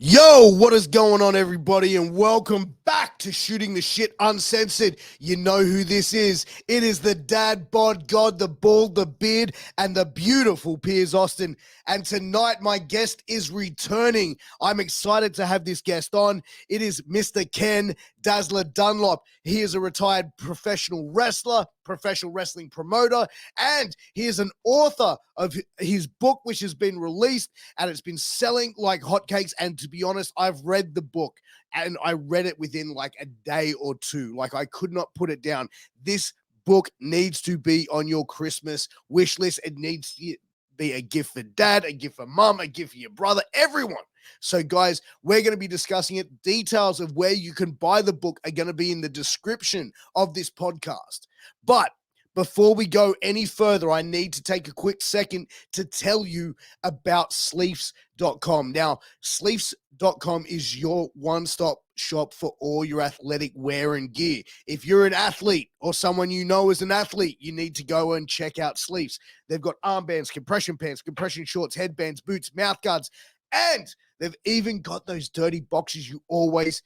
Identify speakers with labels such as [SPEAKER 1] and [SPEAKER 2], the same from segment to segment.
[SPEAKER 1] Yo, what is going on, everybody, and welcome back to Shooting the Shit Uncensored. You know who this is. It is the dad bod god, the bald, the beard, and the beautiful Piers Austin. And tonight, my guest is returning. I'm excited to have this guest on. It is Mr. Ken Dazzler Dunlop. He is a retired professional wrestler, professional wrestling promoter, and he is an author of his book, which has been released, and it's been selling like hotcakes. And to be honest, I've read the book and I read it within like a day or two. Like, I could not put it down. This book needs to be on your Christmas wish list. It needs to be a gift for dad, a gift for mom, a gift for your brother, everyone. So, guys, we're going to be discussing it. Details of where you can buy the book are going to be in the description of this podcast. But before we go any further, I need to take a quick second to tell you about Sleeves.com. Now, Sleeves.com is your one-stop shop for all your athletic wear and gear. If you're an athlete or someone you know is an athlete, you need to go and check out Sleeves. They've got armbands, compression pants, compression shorts, headbands, boots, mouth guards, and they've even got those dirty boxes you always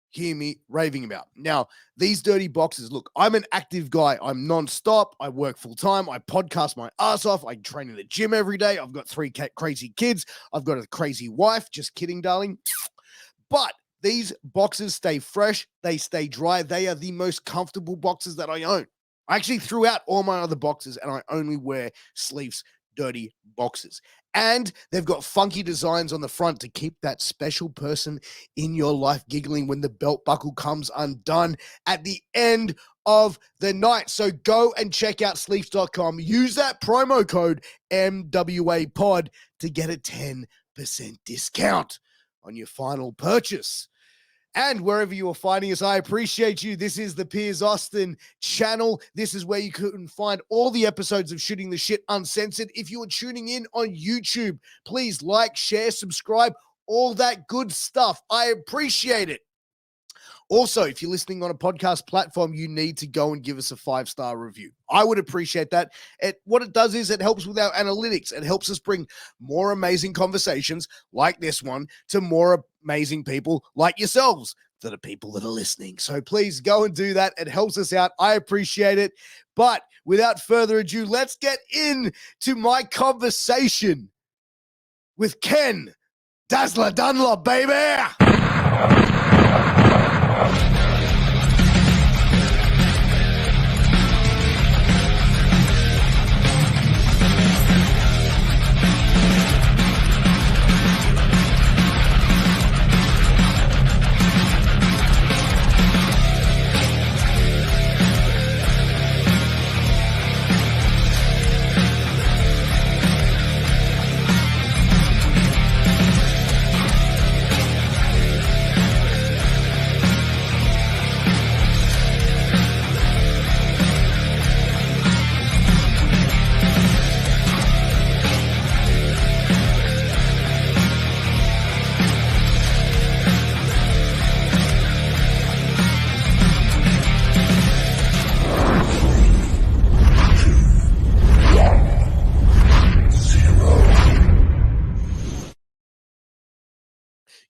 [SPEAKER 1] hear me raving about. Now, these dirty boxes, look, I'm an active guy. I'm non-stop. I work full-time. I podcast my ass off. I train in the gym every day. I've got three crazy kids. I've got a crazy wife. Just kidding, darling. But these boxes stay fresh. They stay dry. They are the most comfortable boxes that I own. I actually threw out all my other boxes and I only wear Sleeves dirty boxes. And they've got funky designs on the front to keep that special person in your life giggling when the belt buckle comes undone at the end of the night. So go and check out Sleeves.com. Use that promo code MWAPOD to get a 10% discount on your final purchase. And wherever you are finding us, I appreciate you. This is the Piers Austin channel. This is where you can find all the episodes of Shooting the Shit Uncensored. If you are tuning in on YouTube, please like, share, subscribe, all that good stuff. I appreciate it. Also, if you're listening on a podcast platform, you need to go and give us a 5-star review. I would appreciate that. What it does is it helps with our analytics. It helps us bring more amazing conversations like this one to more amazing people like yourselves, that are people that are listening. So please go and do that. It helps us out. I appreciate it. But without further ado, let's get into my conversation with Ken Dazzler Dunlop, baby.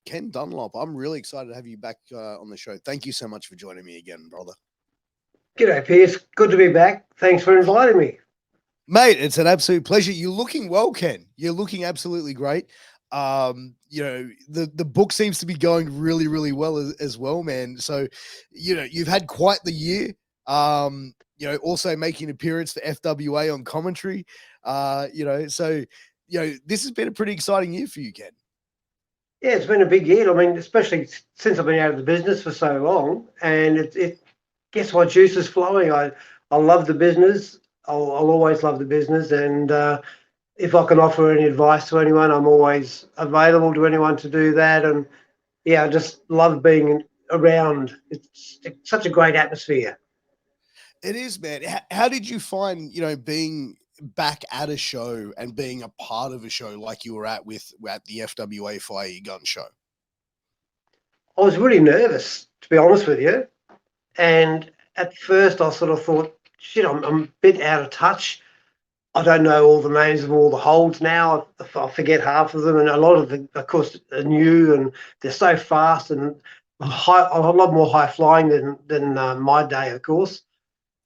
[SPEAKER 1] Ken Dunlop, I'm really excited to have you back on the show. Thank you so much for joining me again, brother.
[SPEAKER 2] G'day, Piers. Good to be back. Thanks for inviting me.
[SPEAKER 1] Mate, it's an absolute pleasure. You're looking well, Ken. You're looking absolutely great. The book seems to be going really, really well as well, man. So, you've had quite the year. Also making an appearance for FWA on commentary. This has been a pretty exciting year for you, Ken.
[SPEAKER 2] Yeah, it's been a big year. I mean, especially since I've been out of the business for so long, and it gets my juices flowing. I love the business. I'll always love the business, and if I can offer any advice to anyone, I'm always available to anyone to do that. And yeah, I just love being around. It's such a great atmosphere.
[SPEAKER 1] It is, man. How did you find, being back at a show and being a part of a show like you were at the FWA Fire Your Gun show?
[SPEAKER 2] I was really nervous, to be honest with you. And at first I sort of thought, shit, I'm a bit out of touch. I don't know all the names of all the holds now. I forget half of them, and a lot of them, of course, are new and they're so fast and a lot more high flying than my day, of course.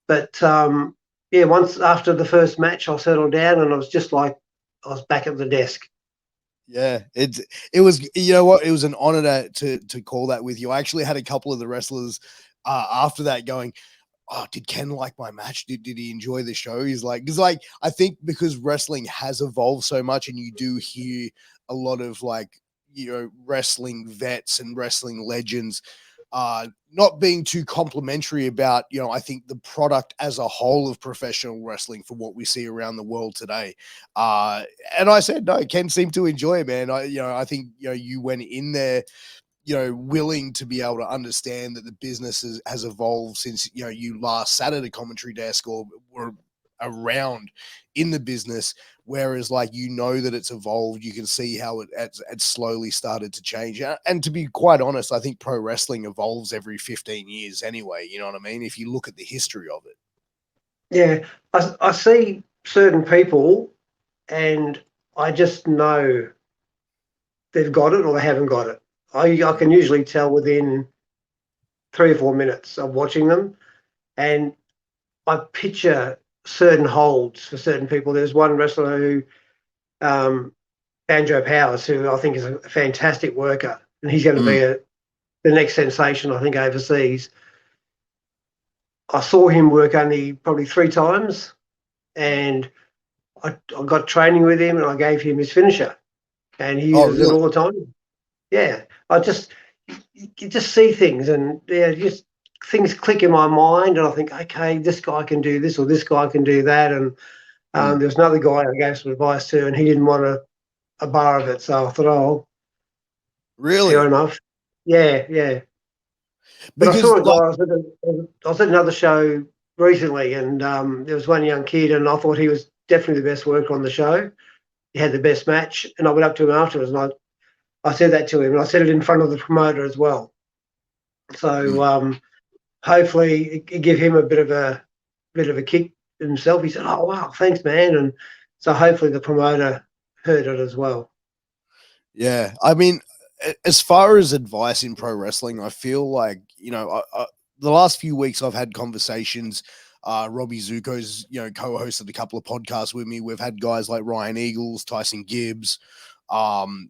[SPEAKER 2] But yeah, once after the first match, I settled down and I was just like I was back at the desk.
[SPEAKER 1] Yeah, it was, you know what, it was an honor to call that with you. I actually had a couple of the wrestlers after that going, "Oh, did Ken like my match? Did he enjoy the show?" He's like, because like I think because wrestling has evolved so much, and you do hear a lot of like, you know, wrestling vets and wrestling legends not being too complimentary about, you know, I think the product as a whole of professional wrestling for what we see around the world today. Uh, and I said, no, Ken seemed to enjoy it, man. I think, you know, you went in there, you know, willing to be able to understand that the business has evolved since, you know, you last sat at a commentary desk or were around in the business. Whereas, like, you know that it's evolved, you can see how it slowly started to change. And to be quite honest, I think pro wrestling evolves every 15 years anyway. You know what I mean? If you look at the history of it.
[SPEAKER 2] Yeah, I see certain people, and I just know they've got it or they haven't got it. I can usually tell within 3 or 4 minutes of watching them, and I picture certain holds for certain people. There's one wrestler who, Banjo Powers, who I think is a fantastic worker, and he's going to be the next sensation, I think, overseas. I saw him work only probably 3 times, and I got training with him, and I gave him his finisher, and he
[SPEAKER 1] Oh,
[SPEAKER 2] uses it
[SPEAKER 1] really?
[SPEAKER 2] all the time. Yeah, you just see things, and yeah, just things click in my mind, and I think, okay, this guy can do this, or this guy can do that, and
[SPEAKER 1] Mm.
[SPEAKER 2] there's another guy I gave some advice to, and he didn't want a bar of it, so I thought, oh, fair
[SPEAKER 1] Really?
[SPEAKER 2] enough. Yeah, yeah. But I
[SPEAKER 1] Because
[SPEAKER 2] saw a guy.
[SPEAKER 1] like,
[SPEAKER 2] I was at another show recently, and there was one young kid, and I thought he was definitely the best worker on the show. He had the best match, and I went up to him afterwards, and I said that to him, and I said it in front of the promoter as well. So
[SPEAKER 1] mm,
[SPEAKER 2] hopefully, it give him a bit of a kick himself. He said, "Oh wow, thanks, man," and so hopefully the promoter heard it as well.
[SPEAKER 1] yeah, I mean, as far as advice in pro wrestling, I feel like, you know, the last few weeks I've had conversations. Robbie Zuko's, you know, co-hosted a couple of podcasts with me. We've had guys like Ryan Eagles, Tyson Gibbs, um,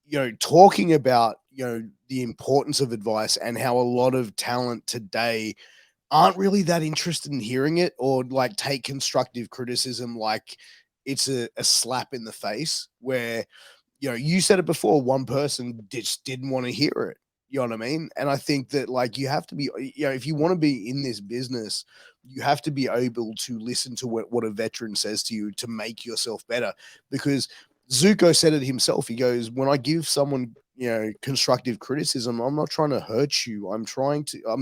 [SPEAKER 1] you know, talking about, you know, the importance of advice and how a lot of talent today aren't really that interested in hearing it or like take constructive criticism like it's a slap in the face where, you know, you said it before, one person just didn't want to hear it. You know what I mean? And I think that like you have to be, you know, if you want to be in this business, you have to be able to listen to what a veteran says to you to make yourself better. Because Zuko said it himself. He goes, when I give someone, you know, constructive criticism, I'm not trying to hurt you. I'm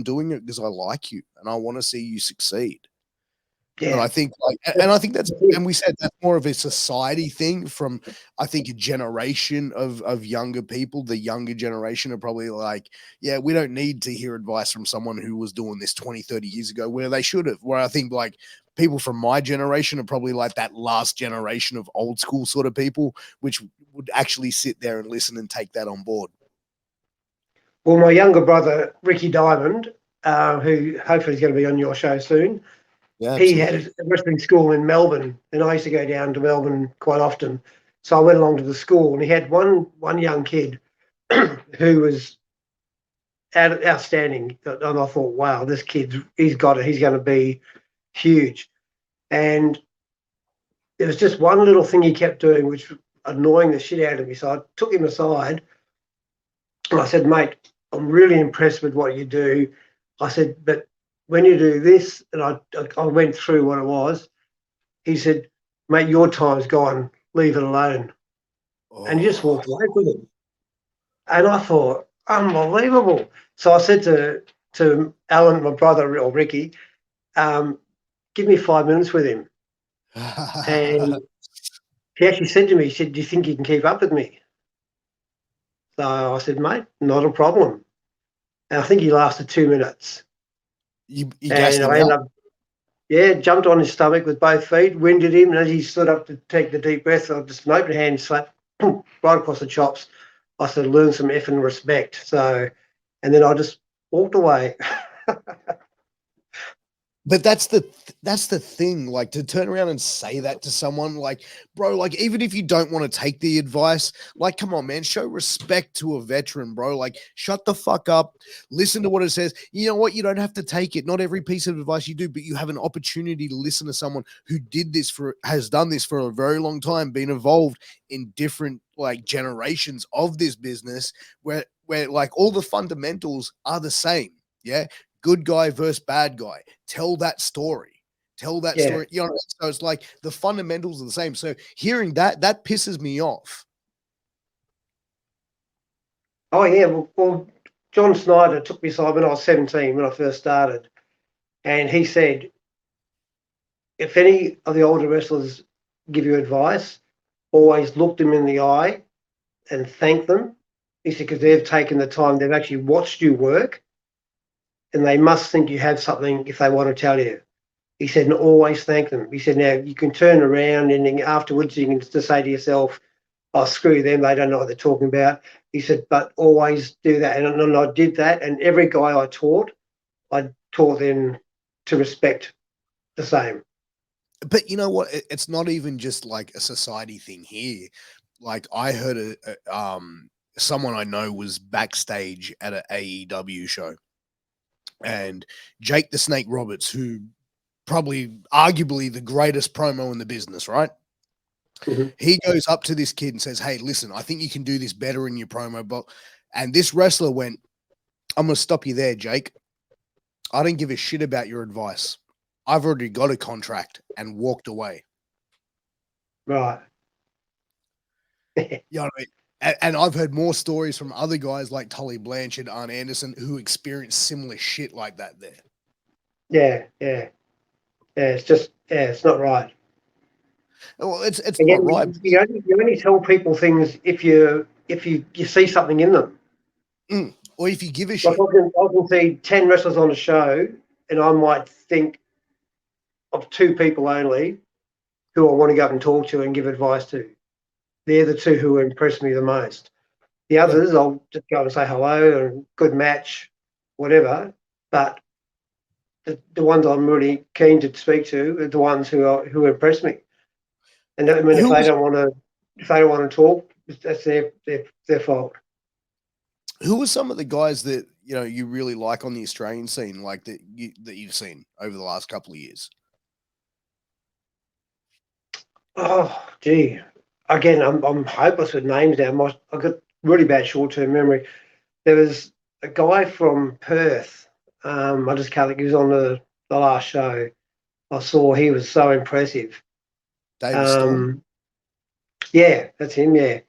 [SPEAKER 1] doing it because I like you and I want to see you succeed. But
[SPEAKER 2] Yeah,
[SPEAKER 1] I think like, and I think that's, and we said that's more of a society thing from, I think, a generation of younger people. The younger generation are probably like, yeah, we don't need to hear advice from someone who was doing this 20, 30 years ago where they should have. Where I think like people from my generation are probably like that last generation of old school sort of people, which would actually sit there and listen and take that on board.
[SPEAKER 2] well, my younger brother Ricky Diamond, who hopefully is going to be on your show soon,
[SPEAKER 1] Yeah,
[SPEAKER 2] he had
[SPEAKER 1] absolutely.
[SPEAKER 2] a wrestling school in Melbourne, and I used to go down to Melbourne quite often. So I went along to the school, and he had one young kid who was outstanding, and I thought, wow, this kid, he's got it. He's going to be huge. And there was just one little thing he kept doing, which was annoying the shit out of me. So I took him aside, and I said, mate, I'm really impressed with what you do. I said, but when you do this, and I went through what it was, he said, mate, your time's gone. Leave it alone. And he just
[SPEAKER 1] Oh,
[SPEAKER 2] walked away with it. And I thought, unbelievable. So I said to Alan, my brother, or Ricky, um, give me 5 minutes with him. And he actually said to me, he said, do you think you can keep up with me? So I said, mate, not a problem. And I think he lasted 2 minutes.
[SPEAKER 1] you
[SPEAKER 2] And
[SPEAKER 1] gassed him
[SPEAKER 2] I ended
[SPEAKER 1] out.
[SPEAKER 2] up, Yeah, jumped on his stomach with both feet, winded him, and as he stood up to take the deep breath, I just an open hand slap right across the chops. I said, learn some effing respect. So, and then I just walked away.
[SPEAKER 1] But that's the thing, like, to turn around and say that to someone, like, bro, like, even if you don't want to take the advice, like, come on, man, show respect to a veteran, bro. Like, shut the fuck up, listen to what it says. You know what? You don't have to take it. Not every piece of advice you do, but you have an opportunity to listen to someone who has done this for a very long time, been involved in different like generations of this business, where like all the fundamentals are the same. Yeah. Good guy versus bad guy. Tell that story. Tell that
[SPEAKER 2] Yeah.
[SPEAKER 1] story. You know, so it's like the fundamentals are the same. So hearing that pisses me off.
[SPEAKER 2] Oh, yeah. Well, John Snyder took me aside when I was 17 when I first started. And he said, if any of the older wrestlers give you advice, always look them in the eye and thank them. He said, because they've taken the time, they've actually watched you work, and they must think you have something if they want to tell you. He said, and always thank them. He said, now you can turn around and then afterwards you can just say to yourself, oh, screw them, they don't know what they're talking about. He said, but always do that. And I did that, and every guy I taught them to respect the same.
[SPEAKER 1] But you know what? It's not even just like a society thing here. Like I heard someone I know was backstage at an AEW show, and Jake the Snake Roberts, who probably arguably the greatest promo in the business, right?
[SPEAKER 2] Mm-hmm.
[SPEAKER 1] He goes up to this kid and says, "Hey, listen, I think you can do this better in your promo." But and this wrestler went, "I'm going to stop you there, Jake. I don't give a shit about your advice. I've already got a contract," and walked away.
[SPEAKER 2] Right.
[SPEAKER 1] You know what I mean? And I've heard more stories from other guys like Tully Blanchard, Arn Anderson, who experienced similar shit like that there.
[SPEAKER 2] Yeah. It's just, it's not right.
[SPEAKER 1] Well, it's
[SPEAKER 2] Again,
[SPEAKER 1] not right.
[SPEAKER 2] you only tell people things if you see something in them.
[SPEAKER 1] Or if you give a
[SPEAKER 2] Like
[SPEAKER 1] shit.
[SPEAKER 2] I can see 10 wrestlers on a show, and I might think of 2 people only who I want to go up and talk to and give advice to. They're the 2 who impress me the most. The others, I'll just go and say hello and good match, whatever. But the ones I'm really keen to speak to are the ones who impress me. And I mean, if they don't want to talk, that's their fault.
[SPEAKER 1] Who are some of the guys that you really like on the Australian scene, like that you've seen over the last couple of years?
[SPEAKER 2] Oh, gee. Again, I'm hopeless with names now. I've got really bad short-term memory. There was a guy from Perth. I just can't think. He was on the last show I saw. He was so impressive.
[SPEAKER 1] David Storm?
[SPEAKER 2] Yeah, that's him. Yeah.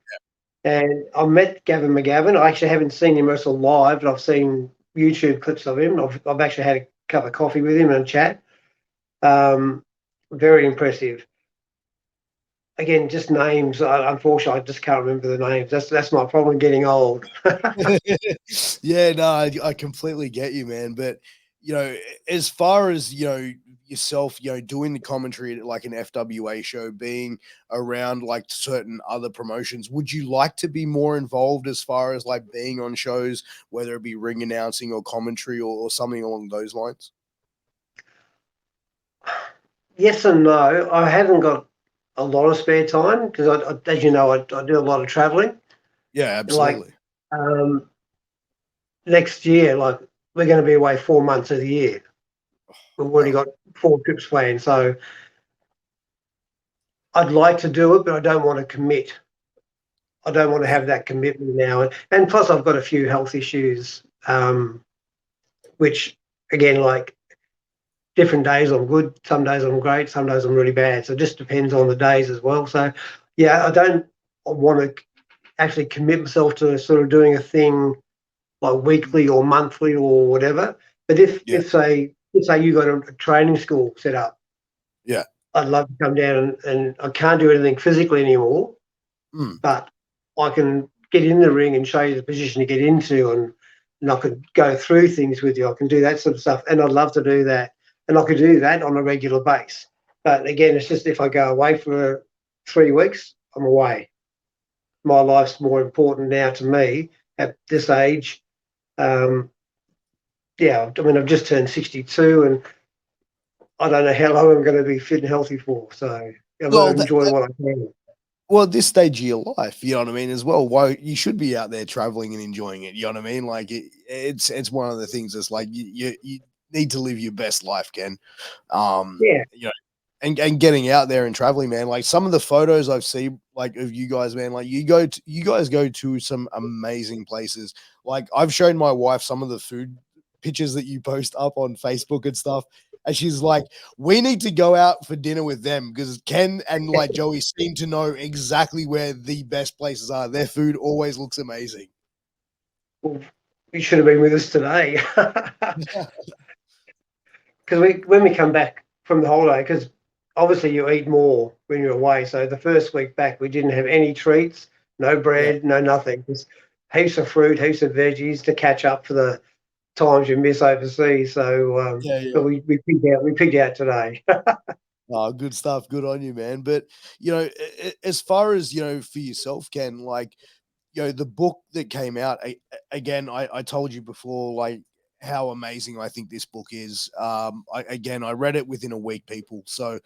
[SPEAKER 2] And I met Gavin McGavin. I actually haven't seen him wrestle live, but I've seen YouTube clips of him. I've actually had a cup of coffee with him and chat. Very impressive. Again, just names. Unfortunately, I just can't remember the names. That's my problem getting old.
[SPEAKER 1] Yeah, no, I completely get you, man. But as far as yourself, doing the commentary at like an FWA show, being around like certain other promotions, would you like to be more involved as far as like being on shows, whether it be ring announcing or commentary or something along those lines?
[SPEAKER 2] Yes and no. I haven't got a lot of spare time because, as you know, I do a lot of traveling.
[SPEAKER 1] Yeah, absolutely.
[SPEAKER 2] Like next year, like we're going to be away 4 months of the year. We've already got 4 trips planned, so I'd like to do it, but I don't want to commit. I don't want to have that commitment now, and plus I've got a few health issues, which again, like different days I'm good, some days I'm great, some days I'm really bad. So it just depends on the days as well. So yeah, I don't want to actually commit myself to sort of doing a thing like weekly or monthly or whatever. But if say you got a training school set up,
[SPEAKER 1] yeah,
[SPEAKER 2] I'd love to come down and I can't do anything physically anymore, but I can get in the ring and show you the position to get into, and I could go through things with you. I can do that sort of stuff, and I'd love to do that. and I could do that on a regular basis. But again, it's just if I go away for 3 weeks, I'm away. My life's more important now to me at this age. Yeah, I mean, I've just turned 62 and I don't know how long I'm going to be fit and healthy for. So I've got to
[SPEAKER 1] Well,
[SPEAKER 2] enjoy what I can.
[SPEAKER 1] well, at this stage of your life, you know what I mean, as well. Why you should be out there traveling and enjoying it. You know what I mean? Like it's one of the things that's like you need to live your best life, Ken.
[SPEAKER 2] Yeah.
[SPEAKER 1] You know, and getting out there and traveling, man. Like some of the photos I've seen, like of you guys, man. Like you guys go to some amazing places. Like I've shown my wife some of the food pictures that you post up on Facebook and stuff. And she's like, we need to go out for dinner with them because Ken and like Joey seem to know exactly where the best places are. Their food always looks amazing.
[SPEAKER 2] Well, you should have been with us today. Because when we come back from the holiday, because obviously you eat more when you're away. So the first week back, we didn't have any treats, no
[SPEAKER 1] Yeah,
[SPEAKER 2] bread, no nothing. Just heaps of fruit, heaps of veggies to catch up for the times you miss overseas. So,
[SPEAKER 1] yeah.
[SPEAKER 2] but we picked out today.
[SPEAKER 1] Oh, good stuff. Good on you, man. But you know, as far as you know, for yourself, Ken, like you know, the book that came out again, I told you before, like how amazing I think this book is. I read it within a week, people. So,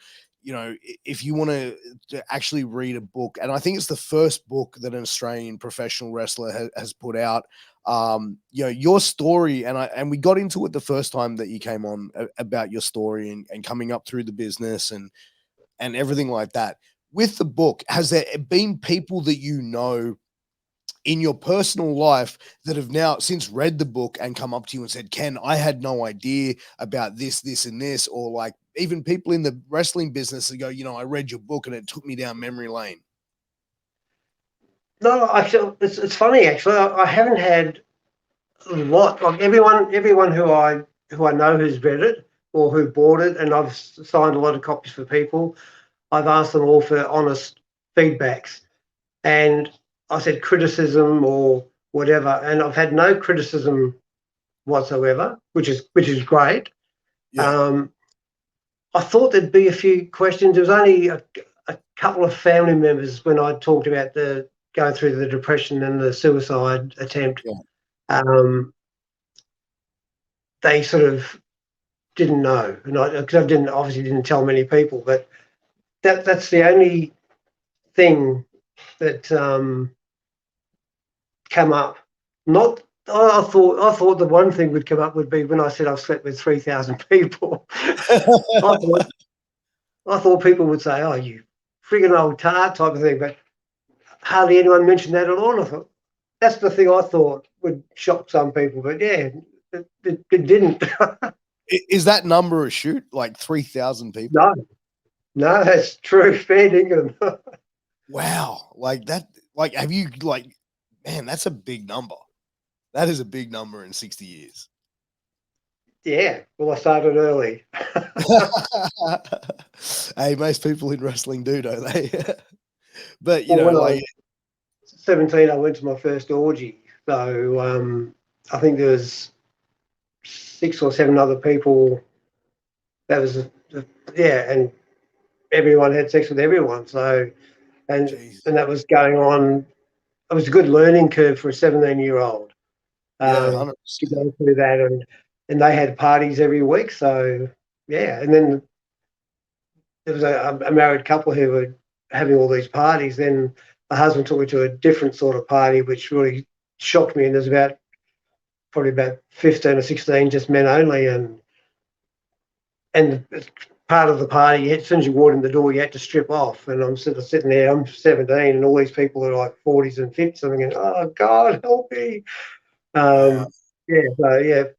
[SPEAKER 1] you know, if you want to actually read a book, and I think it's the first book that an Australian professional wrestler has put out. You know, your story, and we got into it the first time that you came on about your story and coming up through the business and everything like that. With the book, has there been people that you know in your personal life that have now since read the book and come up to you and said, Ken, I had no idea about this, and this, or like even people in the wrestling business that go, you know, I read your book and it took me down memory lane.
[SPEAKER 2] No, actually, it's funny. Actually, I haven't had a lot. Like everyone who I know who's read it or who bought it, and I've signed a lot of copies for people. I've asked them all for honest feedbacks, and I said criticism or whatever, and I've had no criticism whatsoever, which is great.
[SPEAKER 1] Yeah.
[SPEAKER 2] Um, I thought there'd be a few questions. There was only a couple of family members when I talked about the going through the depression and the suicide attempt.
[SPEAKER 1] Yeah.
[SPEAKER 2] Um, they sort of didn't know, and because I didn't obviously didn't tell many people, but that's the only thing that come up. Not I thought the one thing would come up would be when I said I've slept with 3,000 people. I thought people would say, "Oh, you friggin' old tart," type of thing, but hardly anyone mentioned that at all. And I thought that's the thing I thought would shock some people, but yeah, it didn't.
[SPEAKER 1] Is that number a shoot? Like 3,000 people?
[SPEAKER 2] No, no, that's true. Fair dinkum.
[SPEAKER 1] Wow. Like that, like, have you, like, man, that's a big number. That is a big number in 60 years.
[SPEAKER 2] Yeah, well, I started early.
[SPEAKER 1] Hey, most people in wrestling do, don't they? But, you
[SPEAKER 2] Well,
[SPEAKER 1] know,
[SPEAKER 2] when I
[SPEAKER 1] like,
[SPEAKER 2] was 17, I went to my first orgy. So I think there was 6 or 7 other people. That was, yeah, and everyone had sex with everyone. So, and
[SPEAKER 1] geez.
[SPEAKER 2] and that was going on. It was a good learning curve for a 17-year-old
[SPEAKER 1] Yeah,
[SPEAKER 2] to
[SPEAKER 1] 100%.
[SPEAKER 2] go through that, and they had parties every week. So yeah, and then there was a married couple who were having all these parties. Then the husband took me to a different sort of party, which really shocked me. And there's probably about 15 or 16 just men only, and part of the party, as soon as you walked in the door, you had to strip off. And I'm sort of sitting there, I'm 17, and all these people are like 40s and 50s. I'm thinking, oh God, help me.
[SPEAKER 1] Wow.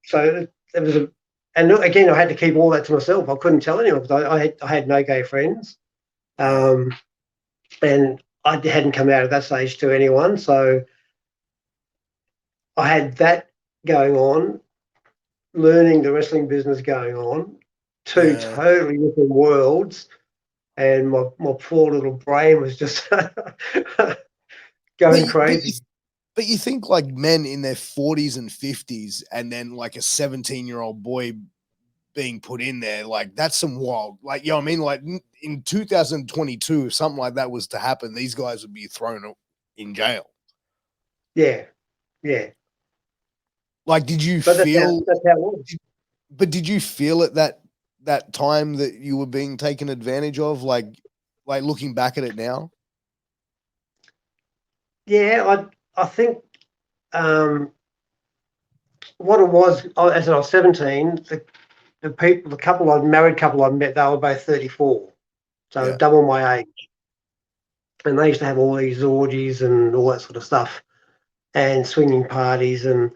[SPEAKER 2] So it was and again, I had to keep all that to myself. I couldn't tell anyone because I had no gay friends,
[SPEAKER 1] Yeah.
[SPEAKER 2] and I hadn't come out at that stage to anyone. So I had that going on, learning the wrestling business going on, two
[SPEAKER 1] Yeah.
[SPEAKER 2] totally different worlds, and my poor little brain was just
[SPEAKER 1] But,
[SPEAKER 2] going
[SPEAKER 1] you, but, you,
[SPEAKER 2] crazy.
[SPEAKER 1] but you think like men in their 40s and 50s, and then like a 17-year-old boy being put in there, like that's some wild, like, you know what I mean? Like in 2022, if something like that was to happen, these guys would be thrown in jail.
[SPEAKER 2] Yeah, yeah.
[SPEAKER 1] Like, did you
[SPEAKER 2] But
[SPEAKER 1] feel,
[SPEAKER 2] that's how it was.
[SPEAKER 1] but did you feel at that time that you were being taken advantage of? Like looking back at it now?
[SPEAKER 2] Yeah, I think what it was, as I was 17, the couple I'd married couple I met, they were both 34, so
[SPEAKER 1] Yeah.
[SPEAKER 2] double my age, and they used to have all these orgies and all that sort of stuff, and swinging parties, and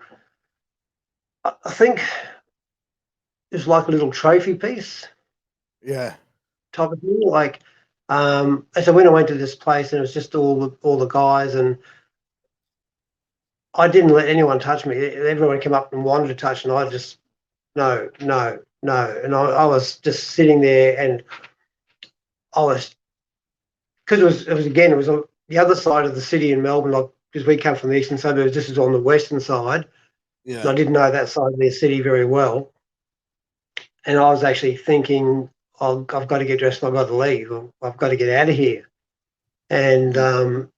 [SPEAKER 2] I think it was like a little trophy piece
[SPEAKER 1] Yeah.
[SPEAKER 2] type of thing. Like, and so when I went to this place, and it was just all the guys, and I didn't let anyone touch me. Everyone came up and wanted to touch, and I just no, no, no, and I was just sitting there, and I was because it was on the other side of the city in Melbourne, like because we come from the eastern suburbs. This is on the western side, and
[SPEAKER 1] Yeah.
[SPEAKER 2] I didn't know that side of their city very well. And I was actually thinking, oh, I've got to get dressed and I've got to leave. I've got to get out of here. And
[SPEAKER 1] Mm.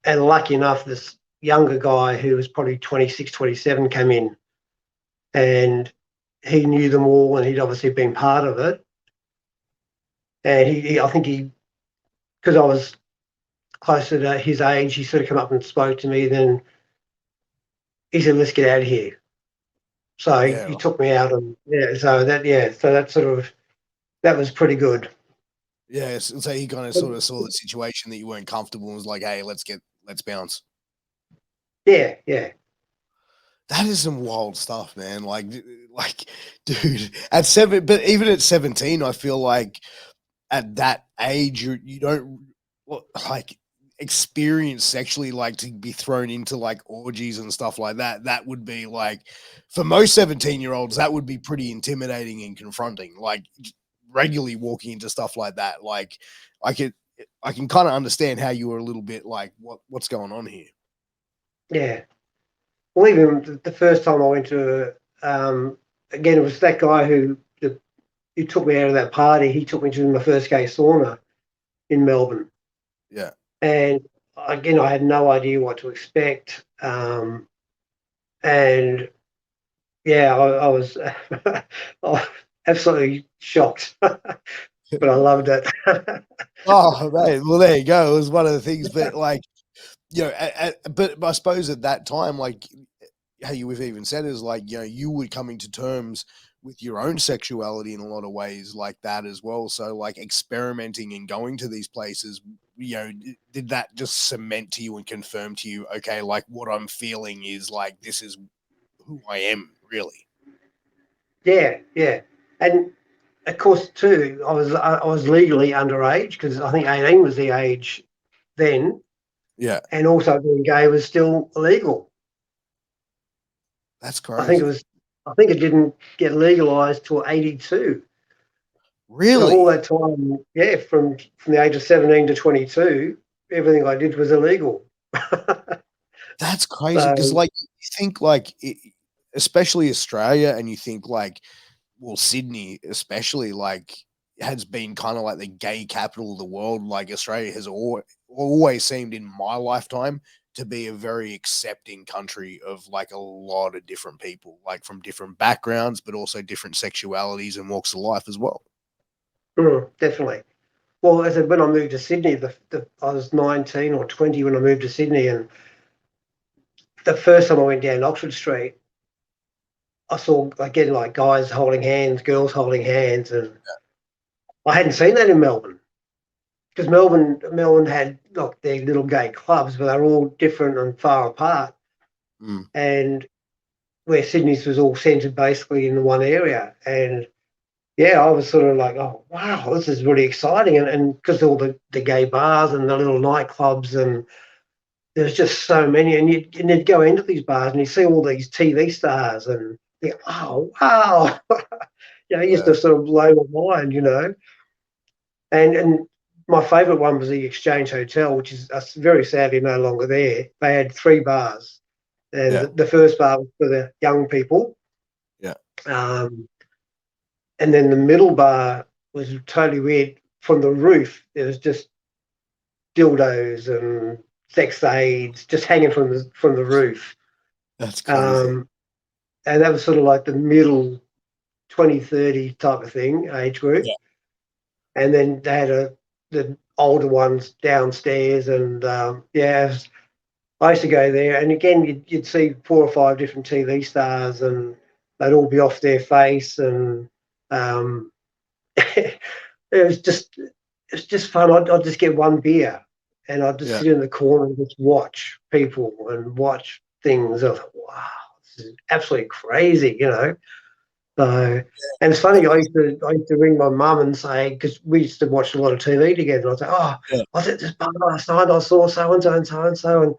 [SPEAKER 2] and lucky enough, this younger guy who was probably 26, 27 came in, and he knew them all, and he'd obviously been part of it. And I think because I was closer to his age, he sort of came up and spoke to me. Then he said, "Let's get out of here." So he
[SPEAKER 1] Yeah.
[SPEAKER 2] took me out, and so that sort of that was pretty good.
[SPEAKER 1] Yeah. So he kind of sort of saw the situation that you weren't comfortable and was like, hey, let's bounce.
[SPEAKER 2] Yeah, yeah,
[SPEAKER 1] That is some wild stuff, man. Like, dude, at seven, but even at 17, I feel like at that age, you don't like experience sexually, like to be thrown into like orgies and stuff like that. That would be like, for most 17-year-olds, that would be pretty intimidating and confronting. Like, regularly walking into stuff like that. Like, I could, I can kind of understand how you were a little bit like, what's going on here?
[SPEAKER 2] yeah. Well, even the first time I went to, again, it was that guy who took me out of that party. He took me to my first gay sauna in Melbourne,
[SPEAKER 1] Yeah.
[SPEAKER 2] and again, I had no idea what to expect. And yeah, I was I was absolutely shocked, but I loved it.
[SPEAKER 1] Oh, man. Well, there you go. It was one of the things, but like, you know, but I suppose at that time, like how you've even said is like, you know, you were coming to terms with your own sexuality in a lot of ways like that as well. So like experimenting and going to these places, you know, did that just cement to you and confirm to you, okay, like what I'm feeling is like, this is who I am really.
[SPEAKER 2] Yeah, yeah, and of course too, I was legally underage because I think 18 was the age then,
[SPEAKER 1] Yeah.
[SPEAKER 2] and also being gay was still illegal.
[SPEAKER 1] That's
[SPEAKER 2] I think it
[SPEAKER 1] crazy.
[SPEAKER 2] was. I think it didn't get legalised till '82. So all
[SPEAKER 1] Really?
[SPEAKER 2] that time, yeah, from the age of 17 to 22, everything I did was illegal.
[SPEAKER 1] That's crazy. Cause
[SPEAKER 2] So
[SPEAKER 1] like you think like, especially Australia, and you think like, well, Sydney especially, like, has been kind of like the gay capital of the world. Like Australia has always seemed in my lifetime to be a very accepting country of like a lot of different people, like from different backgrounds, but also different sexualities and walks of life as well.
[SPEAKER 2] definitely. Well, as I said, when I moved to Sydney, I was 19 or 20 when I moved to Sydney, and the first time I went down Oxford Street, I saw again like guys holding hands, girls holding hands, and I hadn't seen that in Melbourne. Because Melbourne had like their little gay clubs, but they're all different and far apart.
[SPEAKER 1] Mm,
[SPEAKER 2] And where Sydney's was all centred basically in the one area. And yeah, I was sort of like, oh wow, this is really exciting. And because all the gay bars and the little nightclubs, and there's just so many, and you'd go into these bars and you see all these TV stars, and you go, oh wow, it used
[SPEAKER 1] yeah.
[SPEAKER 2] to sort of blow my mind, And my favourite one was the Exchange Hotel, which is very sadly no longer there. They had three bars, and
[SPEAKER 1] Yeah.
[SPEAKER 2] the first bar was for the young people,
[SPEAKER 1] Yeah.
[SPEAKER 2] um, and then the middle bar was totally weird. From the roof, there was just dildos and sex aids just hanging from the roof.
[SPEAKER 1] That's crazy.
[SPEAKER 2] And that was sort of like the middle 20-30 type of thing, age group.
[SPEAKER 1] Yeah.
[SPEAKER 2] And then they had the older ones downstairs, and I used to go there, and again, you'd see 4 or 5 different TV stars, and they'd all be off their face, and it was just fun. I'd just get one beer, and I'd just
[SPEAKER 1] Yeah.
[SPEAKER 2] sit in the corner and just watch people and watch things. I thought, wow, this is absolutely crazy, you know. So, and it's funny. I used to ring my mum and say, because we used to watch a lot of TV together. I'd say, "Oh,
[SPEAKER 1] Yeah.
[SPEAKER 2] I was at this bar last night. I saw so and so and so and so." And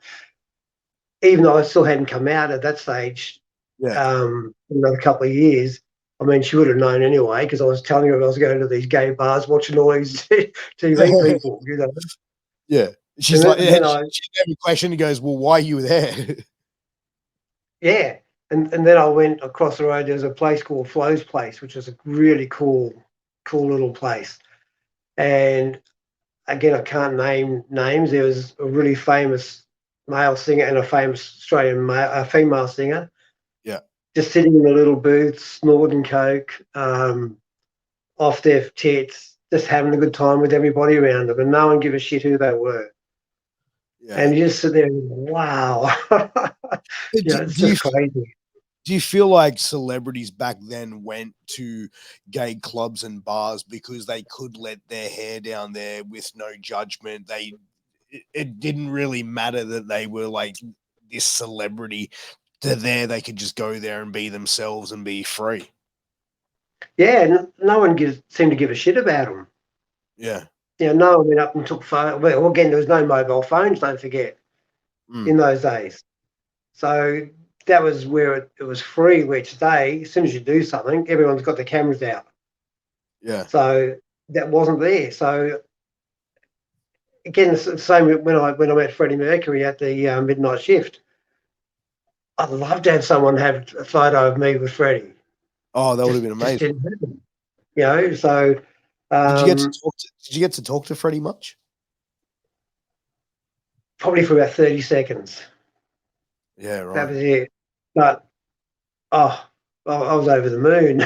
[SPEAKER 2] even though I still hadn't come out at that stage,
[SPEAKER 1] Yeah.
[SPEAKER 2] another couple of years, I mean, she would have known anyway, because I was telling her I was going to these gay bars, watching all these TV people, you know.
[SPEAKER 1] Yeah. She's
[SPEAKER 2] And
[SPEAKER 1] like,
[SPEAKER 2] then
[SPEAKER 1] she never questioned. He goes, well, why are you there?
[SPEAKER 2] yeah, and then I went across the road. There's a place called Flo's Place, which is a really cool little place. And again, I can't name names. There was a really famous male singer and a famous Australian female singer,
[SPEAKER 1] Yeah.
[SPEAKER 2] just sitting in the little booth, snorting coke, off their tits, just having a good time with everybody around them, and no one give a shit who they were.
[SPEAKER 1] Yeah.
[SPEAKER 2] And you just sit there and wow,
[SPEAKER 1] Do,
[SPEAKER 2] it's
[SPEAKER 1] do you
[SPEAKER 2] just crazy.
[SPEAKER 1] do you feel like celebrities back then went to gay clubs and bars because they could let their hair down there with no judgment? It didn't really matter that they were like this celebrity. They could just go there and be themselves and be free.
[SPEAKER 2] Yeah, no one seemed to give a shit about them.
[SPEAKER 1] Yeah.
[SPEAKER 2] You know, no one went up and took photos. Well, again, there was no mobile phones, don't forget, in those days. So that was where it was free, where today, as soon as you do something, everyone's got their cameras out.
[SPEAKER 1] Yeah.
[SPEAKER 2] So that wasn't there. So again, the same when I met Freddie Mercury at the midnight shift. I'd love to have someone have a photo of me with Freddie.
[SPEAKER 1] Oh, that would have been
[SPEAKER 2] Just
[SPEAKER 1] amazing.
[SPEAKER 2] didn't happen, you know. So
[SPEAKER 1] Did you get to talk to Did you get to talk to Freddie much?
[SPEAKER 2] probably for about 30 seconds.
[SPEAKER 1] Yeah,
[SPEAKER 2] That
[SPEAKER 1] right.
[SPEAKER 2] was it. But I was over the moon.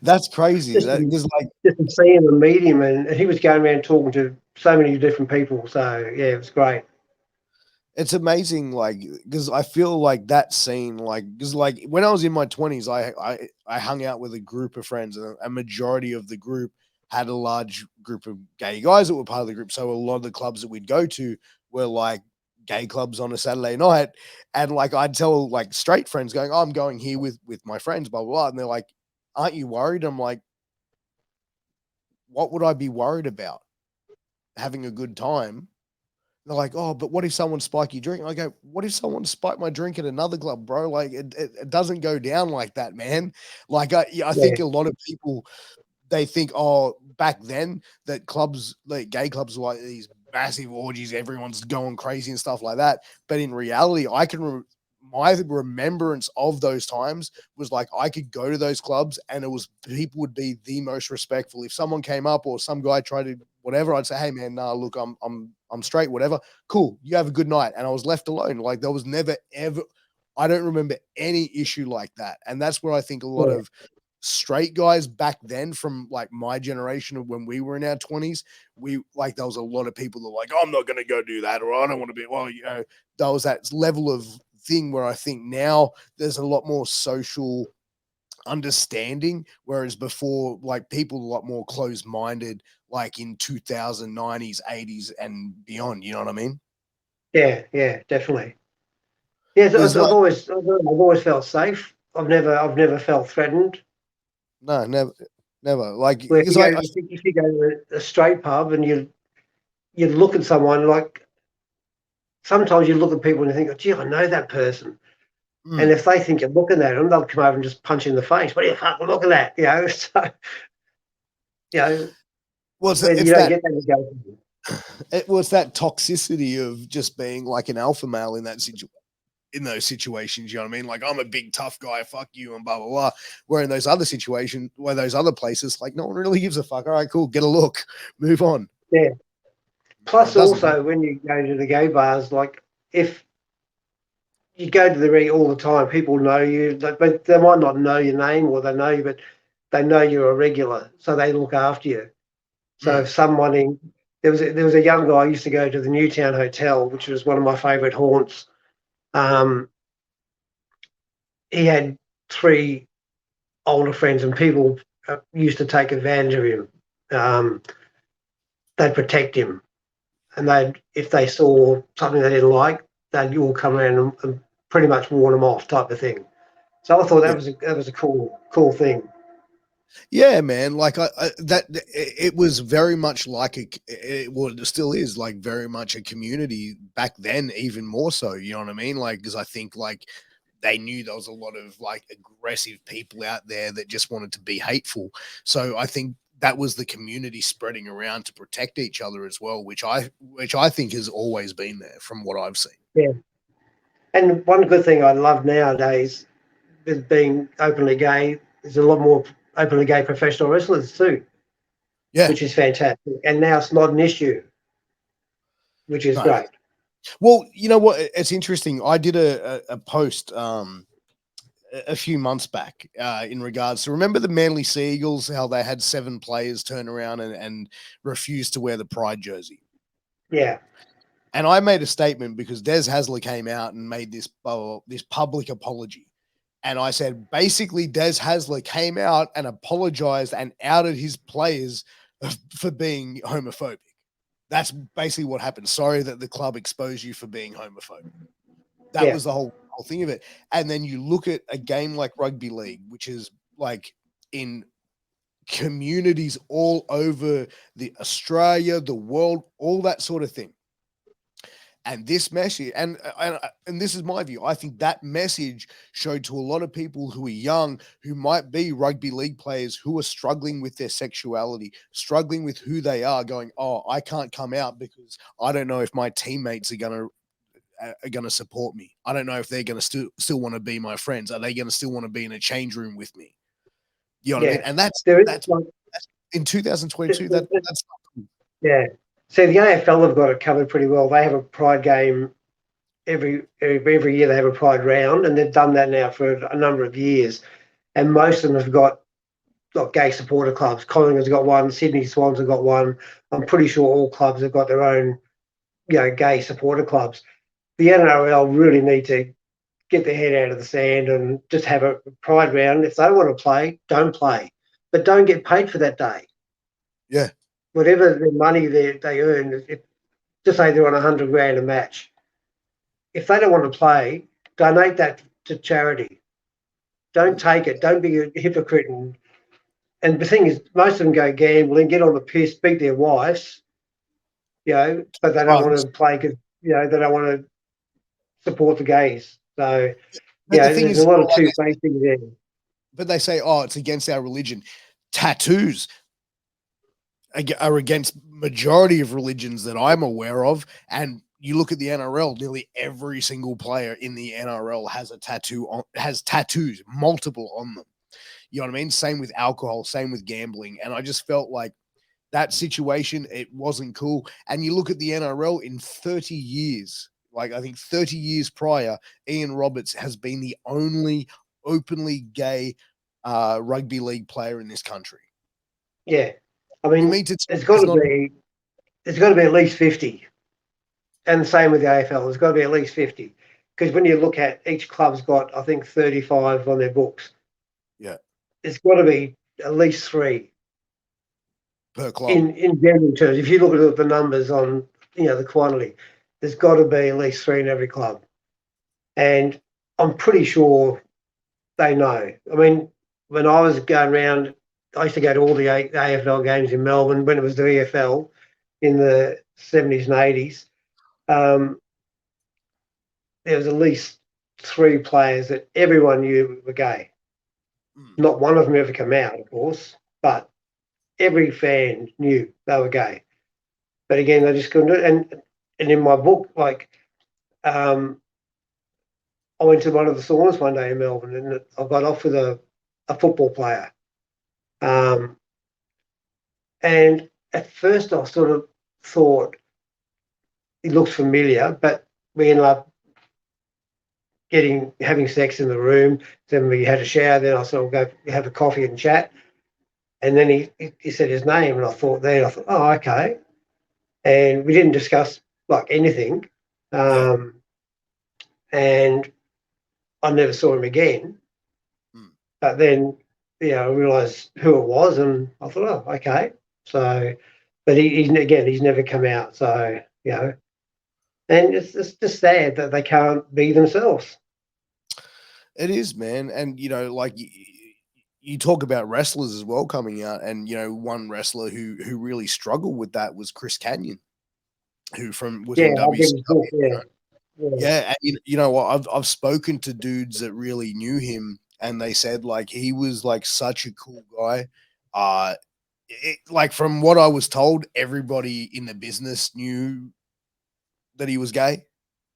[SPEAKER 1] That's crazy.
[SPEAKER 2] just, to
[SPEAKER 1] That
[SPEAKER 2] be,
[SPEAKER 1] because like
[SPEAKER 2] just to see him and meet him, and he was going around talking to so many different people. So yeah, it was great.
[SPEAKER 1] it's amazing, like because I feel like that scene, like because like when I was in my 20s, I hung out with a group of friends, and a majority of the group had a large group of gay guys that were part of the group. So a lot of the clubs that we'd go to were like gay clubs on a Saturday night, and like I'd tell like straight friends going, oh, I'm going here with my friends, blah blah blah, and they're like, aren't you worried? I'm like, what would I be worried about? Having a good time. They're like, oh, but what if someone spike your drink? I go, what if someone spiked my drink at another club, bro? Like, it doesn't go down like that, man. Like, I
[SPEAKER 2] Yeah,
[SPEAKER 1] think a lot of people, they think, oh, back then that clubs, like gay clubs, were like these massive orgies, everyone's going crazy and stuff like that. But in reality, my remembrance of those times was like I could go to those clubs and it was people would be the most respectful. If someone came up or some guy tried to whatever, I'd say, hey man, nah, look, I'm straight, whatever. Cool, you have a good night. And I was left alone. Like there was never ever I don't remember any issue like that. And that's where I think a lot
[SPEAKER 2] yeah,
[SPEAKER 1] of straight guys back then from like my generation of when we were in our 20s, we like there was a lot of people that were like, oh, I'm not gonna go do that, or I don't want to be well, you know, there was that level of thing where I think now there's a lot more social understanding, whereas before, like people a lot more closed minded, like in 2090s, 80s, and beyond. You know what I mean?
[SPEAKER 2] yeah, definitely. Yes,
[SPEAKER 1] Because like,
[SPEAKER 2] I've always felt safe. I've never felt threatened.
[SPEAKER 1] no, never, never. Like,
[SPEAKER 2] Where if
[SPEAKER 1] because
[SPEAKER 2] you go to a straight pub and you look at someone, like sometimes you look at people and you think, oh, gee, I know that person. And
[SPEAKER 1] mm,
[SPEAKER 2] if they think you're looking at them, they'll come over and just punch you in the face. What are you fucking looking at? You know, so you know
[SPEAKER 1] well,
[SPEAKER 2] when you
[SPEAKER 1] it's
[SPEAKER 2] don't
[SPEAKER 1] that
[SPEAKER 2] get that, you go,
[SPEAKER 1] it was that toxicity of just being like an alpha male in that situation. in those situations. You know what I mean? Like, I'm a big tough guy, fuck you, and blah blah blah. Where in those other situations, where those other places, like, no one really gives a fuck. All right, cool, get a look, move on.
[SPEAKER 2] Yeah.
[SPEAKER 1] And it
[SPEAKER 2] Plus,
[SPEAKER 1] doesn't work.
[SPEAKER 2] also when you go to the gay bars, like if you go to the ring all the time, people know you, but they might not know your name or they know you, but they know you're a regular, so they look after you. So if someone there was a young guy who used to go to the Newtown Hotel, which was one of my favourite haunts. He had three older friends, and people used to take advantage of him. They'd protect him, and if they saw something they didn't like, they'd all come around and pretty much warn them off, type of thing. So I thought
[SPEAKER 1] Yeah.
[SPEAKER 2] that was a cool thing.
[SPEAKER 1] Yeah, man. Like it was very much like it still is like very much a community back then, even more so. You know what I mean? Like, because I think like they knew there was a lot of like aggressive people out there that just wanted to be hateful. So I think that was the community spreading around to protect each other as well, which I think has always been there from what I've seen.
[SPEAKER 2] Yeah. And one good thing I love nowadays with being openly gay, there's a lot more openly gay professional wrestlers too,
[SPEAKER 1] Yeah.
[SPEAKER 2] which is fantastic. And now it's not an issue, which is
[SPEAKER 1] No.
[SPEAKER 2] great.
[SPEAKER 1] Well, you know what? It's interesting. I did a post a few months back in regards to, remember the Manly Sea Eagles, how they had 7 players turn around and refuse to wear the Pride jersey.
[SPEAKER 2] Yeah.
[SPEAKER 1] And I made a statement because Des Hasler came out and made this public apology. And I said, basically, Des Hasler came out and apologized and outed his players for being homophobic. That's basically what happened. Sorry that the club exposed you for being homophobic. That was the whole thing of it. And then you look at a game like rugby league, which is like in communities all over the Australia, the world, all that sort of thing. And this message, and this is my view, I think that message showed to a lot of people who are young, who might be rugby league players, who are struggling with their sexuality, struggling with who they are, going, oh, I can't come out because I don't know if my teammates are going to support me. I don't know if they're going to still want to be my friends. Are they going to still want to be in a change room with me? You know what I mean? And that's in 2022. That's
[SPEAKER 2] yeah. See, the AFL have got it covered pretty well. They have a Pride game every year. They have a Pride round, and they've done that now for a number of years. And most of them have got gay supporter clubs. Collingwood's got one. Sydney Swans have got one. I'm pretty sure all clubs have got their own, gay supporter clubs. The NRL really need to get their head out of the sand and just have a Pride round. If they want to play, don't play, but don't get paid for that day.
[SPEAKER 1] Yeah.
[SPEAKER 2] Whatever the money they earn, just say they're on $100 grand a match. If they don't want to play, donate that to charity. Don't take it. Don't be a hypocrite. And the thing is, most of them go gambling, get on the piss, beat their wives, but they don't want to play because, they don't want to support the gays. So,
[SPEAKER 1] but the thing
[SPEAKER 2] there's
[SPEAKER 1] is,
[SPEAKER 2] a lot of two-faced things there.
[SPEAKER 1] But they say, oh, it's against our religion. Tattoos are against majority of religions that I'm aware of. And you look at the NRL, nearly every single player in the NRL has a tattoo has tattoos, multiple on them. You know what I mean? Same with alcohol, same with gambling. And I just felt like that situation, it wasn't cool. And you look at the NRL in 30 years, like I think 30 years prior, Ian Roberts has been the only openly gay rugby league player in this country.
[SPEAKER 2] Yeah. I mean,
[SPEAKER 1] it's got to
[SPEAKER 2] be at least 50. And the same with the AFL. There's got to be at least 50. Because when you look at each club's got, I think, 35 on their books.
[SPEAKER 1] Yeah.
[SPEAKER 2] It's got to be at least 3
[SPEAKER 1] per club.
[SPEAKER 2] In general terms. If you look at the numbers on, the quantity, there's got to be at least 3 in every club. And I'm pretty sure they know. I mean, when I was going around, I used to go to all the AFL games in Melbourne when it was the EFL in the 70s and 80s. There was at least 3 players that everyone knew were gay. Not one of them ever come out, of course, but every fan knew they were gay. But again, they just couldn't do it. And in my book, I went to one of the saunas one day in Melbourne, and I got off with a football player. And at first I sort of thought he looks familiar, but we ended up having sex in the room. Then we had a shower. Then I sort of go have a coffee and chat. And then he said his name, and I thought, oh, okay. And we didn't discuss like anything. And I never saw him again. But then, I realised who it was, and I thought, oh, okay. So, but he's never come out. So, and it's just sad that they can't be themselves.
[SPEAKER 1] It is, man. And, like you talk about wrestlers as well coming out, and, one wrestler who really struggled with that was Chris Kanyon, who was
[SPEAKER 2] Yeah,
[SPEAKER 1] from
[SPEAKER 2] I'll give
[SPEAKER 1] WCW.
[SPEAKER 2] him
[SPEAKER 1] Yeah, and you know what? I've spoken to dudes that really knew him, and they said like he was like such a cool guy. Like from what I was told, everybody in the business knew that he was gay.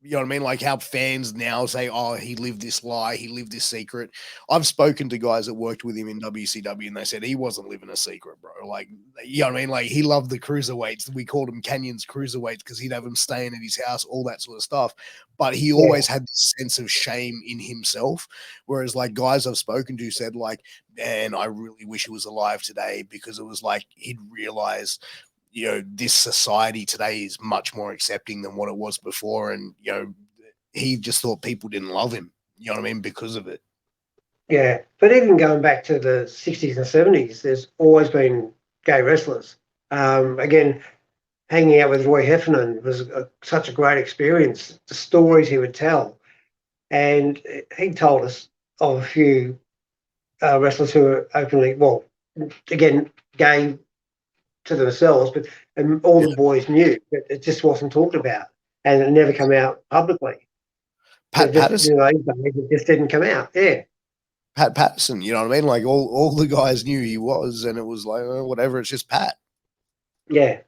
[SPEAKER 1] You know what I mean? Like how fans now say, "Oh, he lived this lie, he lived this secret." I've spoken to guys that worked with him in WCW, and they said he wasn't living a secret, bro. Like, you know what I mean? Like he loved the cruiserweights. We called him Canyon's cruiserweights because he'd have them staying at his house, all that sort of stuff. But he always had this sense of shame in himself. Whereas, like guys I've spoken to said, like, man, I really wish he was alive today because it was like he'd realize this society today is much more accepting than what it was before. And, he just thought people didn't love him, you know what I mean, because of it.
[SPEAKER 2] Yeah. But even going back to the 60s and 70s, there's always been gay wrestlers. Again, hanging out with Roy Heffernan was such a great experience, the stories he would tell. And he told us of a few wrestlers who are openly, well, again, gay to themselves, but all the boys knew, but it just wasn't talked about, and it never came out publicly.
[SPEAKER 1] Pat
[SPEAKER 2] It just,
[SPEAKER 1] Patterson,
[SPEAKER 2] it just didn't come out. Yeah,
[SPEAKER 1] Pat Patterson, you know what I mean? Like all the guys knew he was, and it was like, oh, whatever, it's just Pat.
[SPEAKER 2] yeah.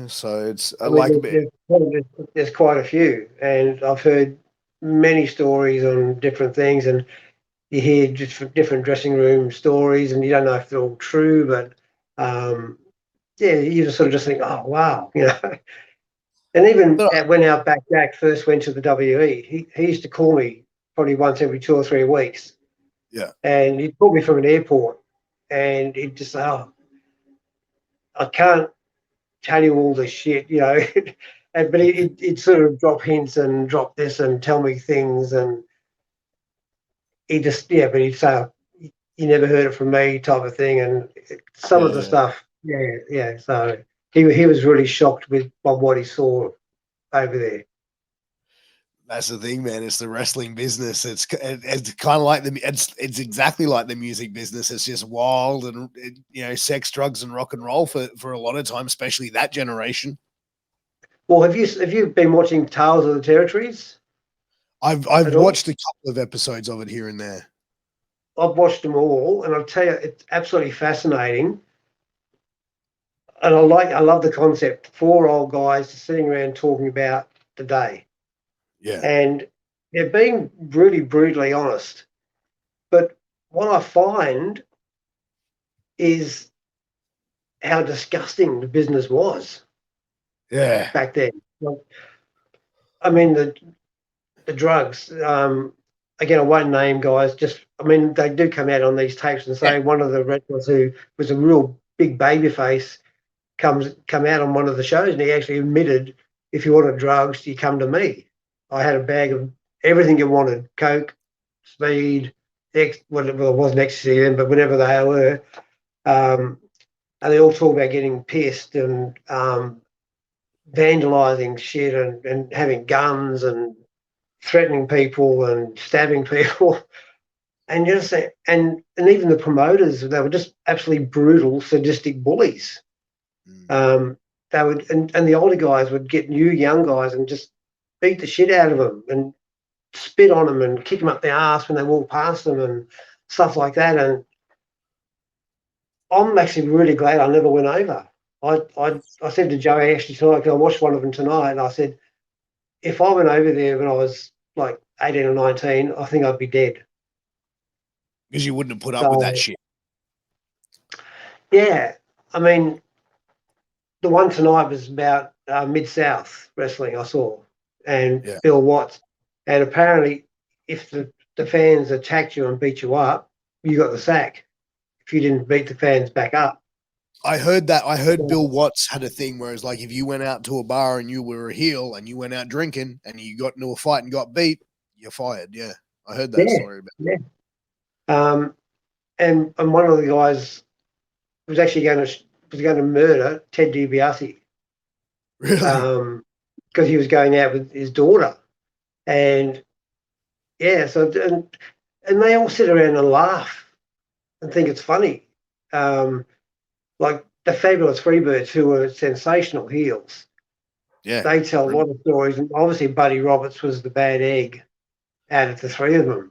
[SPEAKER 1] So it's
[SPEAKER 2] I
[SPEAKER 1] like a
[SPEAKER 2] mean,
[SPEAKER 1] bit.
[SPEAKER 2] there's quite a few, and I've heard many stories on different things, and you hear just different dressing room stories, and you don't know if they're all true, but you just sort of just think, oh wow, And even when our back Jack first went to the WE, he used to call me probably once every 2 or 3 weeks.
[SPEAKER 1] Yeah.
[SPEAKER 2] And he'd call me from an airport, and he'd just say, oh, I can't tell you all this shit, but he'd sort of drop hints and drop this and tell me things. And but he'd say, oh, you never heard it from me type of thing. And some of the stuff, yeah. So he was really shocked by what he saw over there.
[SPEAKER 1] That's the thing, man. It's the wrestling business. It's kind of like it's exactly like the music business. It's just wild and sex, drugs, and rock and roll for a lot of time, especially that generation.
[SPEAKER 2] Well, have you been watching Tales of the Territories?
[SPEAKER 1] I've watched a couple of episodes of it here and there.
[SPEAKER 2] I've watched them all, and I'll tell you, it's absolutely fascinating. And I love the concept. 4 old guys sitting around talking about the day.
[SPEAKER 1] Yeah.
[SPEAKER 2] And they're being really brutally honest. But what I find is how disgusting the business was.
[SPEAKER 1] Yeah.
[SPEAKER 2] Back then. I mean, the drugs. Again, I won't name guys. They do come out on these tapes and say one of the wrestlers who was a real big baby face come out on one of the shows, and he actually admitted, if you wanted drugs, you come to me. I had a bag of everything you wanted: coke, speed, it wasn't ecstasy then, but whatever they were. And they all talk about getting pissed and vandalizing shit and having guns and threatening people and stabbing people. And even the promoters, they were just absolutely brutal, sadistic bullies. They would, and the older guys would get young guys and just beat the shit out of them and spit on them and kick them up the arse when they walk past them and stuff like that. And I'm actually really glad I never went over. I said to Joey actually tonight, because I watched one of them tonight, and I said, if I went over there when I was like 18 or 19, I think I'd be dead.
[SPEAKER 1] Because you wouldn't have put up with that
[SPEAKER 2] So,
[SPEAKER 1] shit.
[SPEAKER 2] yeah, I mean, the one tonight was about Mid-South wrestling I saw, and
[SPEAKER 1] Yeah.
[SPEAKER 2] Bill Watts. And apparently, if the fans attacked you and beat you up, you got the sack if you didn't beat the fans back up.
[SPEAKER 1] I heard that. I heard
[SPEAKER 2] Yeah,
[SPEAKER 1] Bill Watts had a thing where it's like if you went out to a bar and you were a heel and you went out drinking and you got into a fight and got beat, you're fired. Yeah. I heard that
[SPEAKER 2] yeah.
[SPEAKER 1] story about
[SPEAKER 2] Yeah. And one of the guys was actually going to murder Ted DiBiase
[SPEAKER 1] it. Really?
[SPEAKER 2] because he was going out with his daughter, and yeah, so and they all sit around and laugh and think it's funny, like the Fabulous Freebirds, who were sensational heels.
[SPEAKER 1] Yeah.
[SPEAKER 2] They tell a lot of stories, and obviously Buddy Roberts was the bad egg out of the three of them.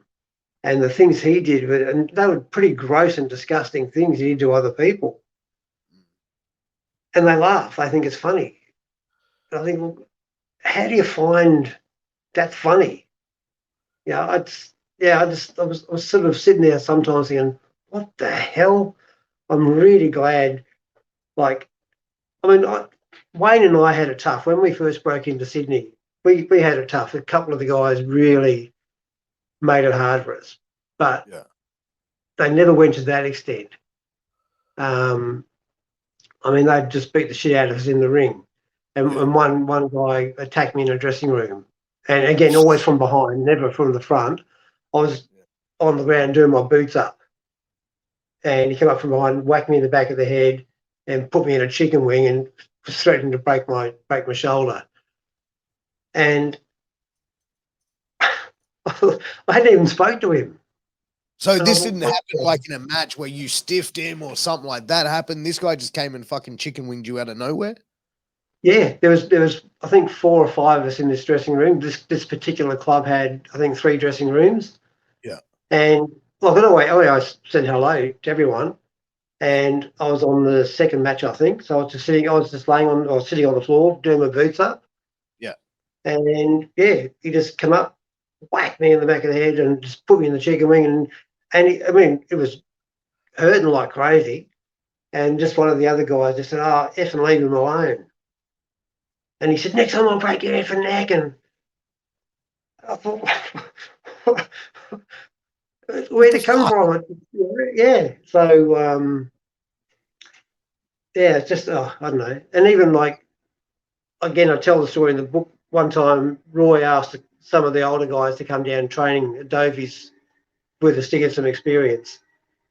[SPEAKER 2] And the things he did, and they were pretty gross and disgusting things he did to other people. And they laugh. They think it's funny. And I think, well, how do you find that funny? Yeah, I was sort of sitting there sometimes thinking, what the hell? I'm really glad. Like, I mean, Wayne and I had it tough when we first broke into Sydney. We had it tough. A couple of the guys really made it hard for us, but
[SPEAKER 1] Yeah.
[SPEAKER 2] they never went to that extent. I mean, they'd just beat the shit out of us in the ring. And,
[SPEAKER 1] Yeah.
[SPEAKER 2] and one guy attacked me in a dressing room. And again, always from behind, never from the front. I was on the ground doing my boots up. And he came up from behind, whacked me in the back of the head, and put me in a chicken wing and threatened to break my shoulder. And I hadn't even spoke to him.
[SPEAKER 1] So
[SPEAKER 2] And I
[SPEAKER 1] this
[SPEAKER 2] thought,
[SPEAKER 1] didn't happen like in a match where you stiffed him or something like that happened. This guy just came and fucking chicken winged you out of nowhere.
[SPEAKER 2] yeah, there was I think 4 or 5 of us in this dressing room. This particular club had I think 3 dressing rooms.
[SPEAKER 1] Yeah.
[SPEAKER 2] And look, anyway, I said hello to everyone, and I was on the second match, I think. So I was just sitting on the floor doing my boots up,
[SPEAKER 1] Yeah.
[SPEAKER 2] and yeah, he just come up, whacked me in the back of the head, and just put me in the chicken wing, I mean, it was hurting like crazy, and just one of the other guys just said, "Oh, F and leave him alone," and he said, "Next time I'll break your effing neck," and I thought,
[SPEAKER 1] What
[SPEAKER 2] where'd
[SPEAKER 1] the
[SPEAKER 2] it come
[SPEAKER 1] fuck?
[SPEAKER 2] from? Yeah, so. Yeah, it's just I don't know. And even like again, I tell the story in the book. One time, Roy asked some of the older guys to come down training at Dovies with us to get some experience.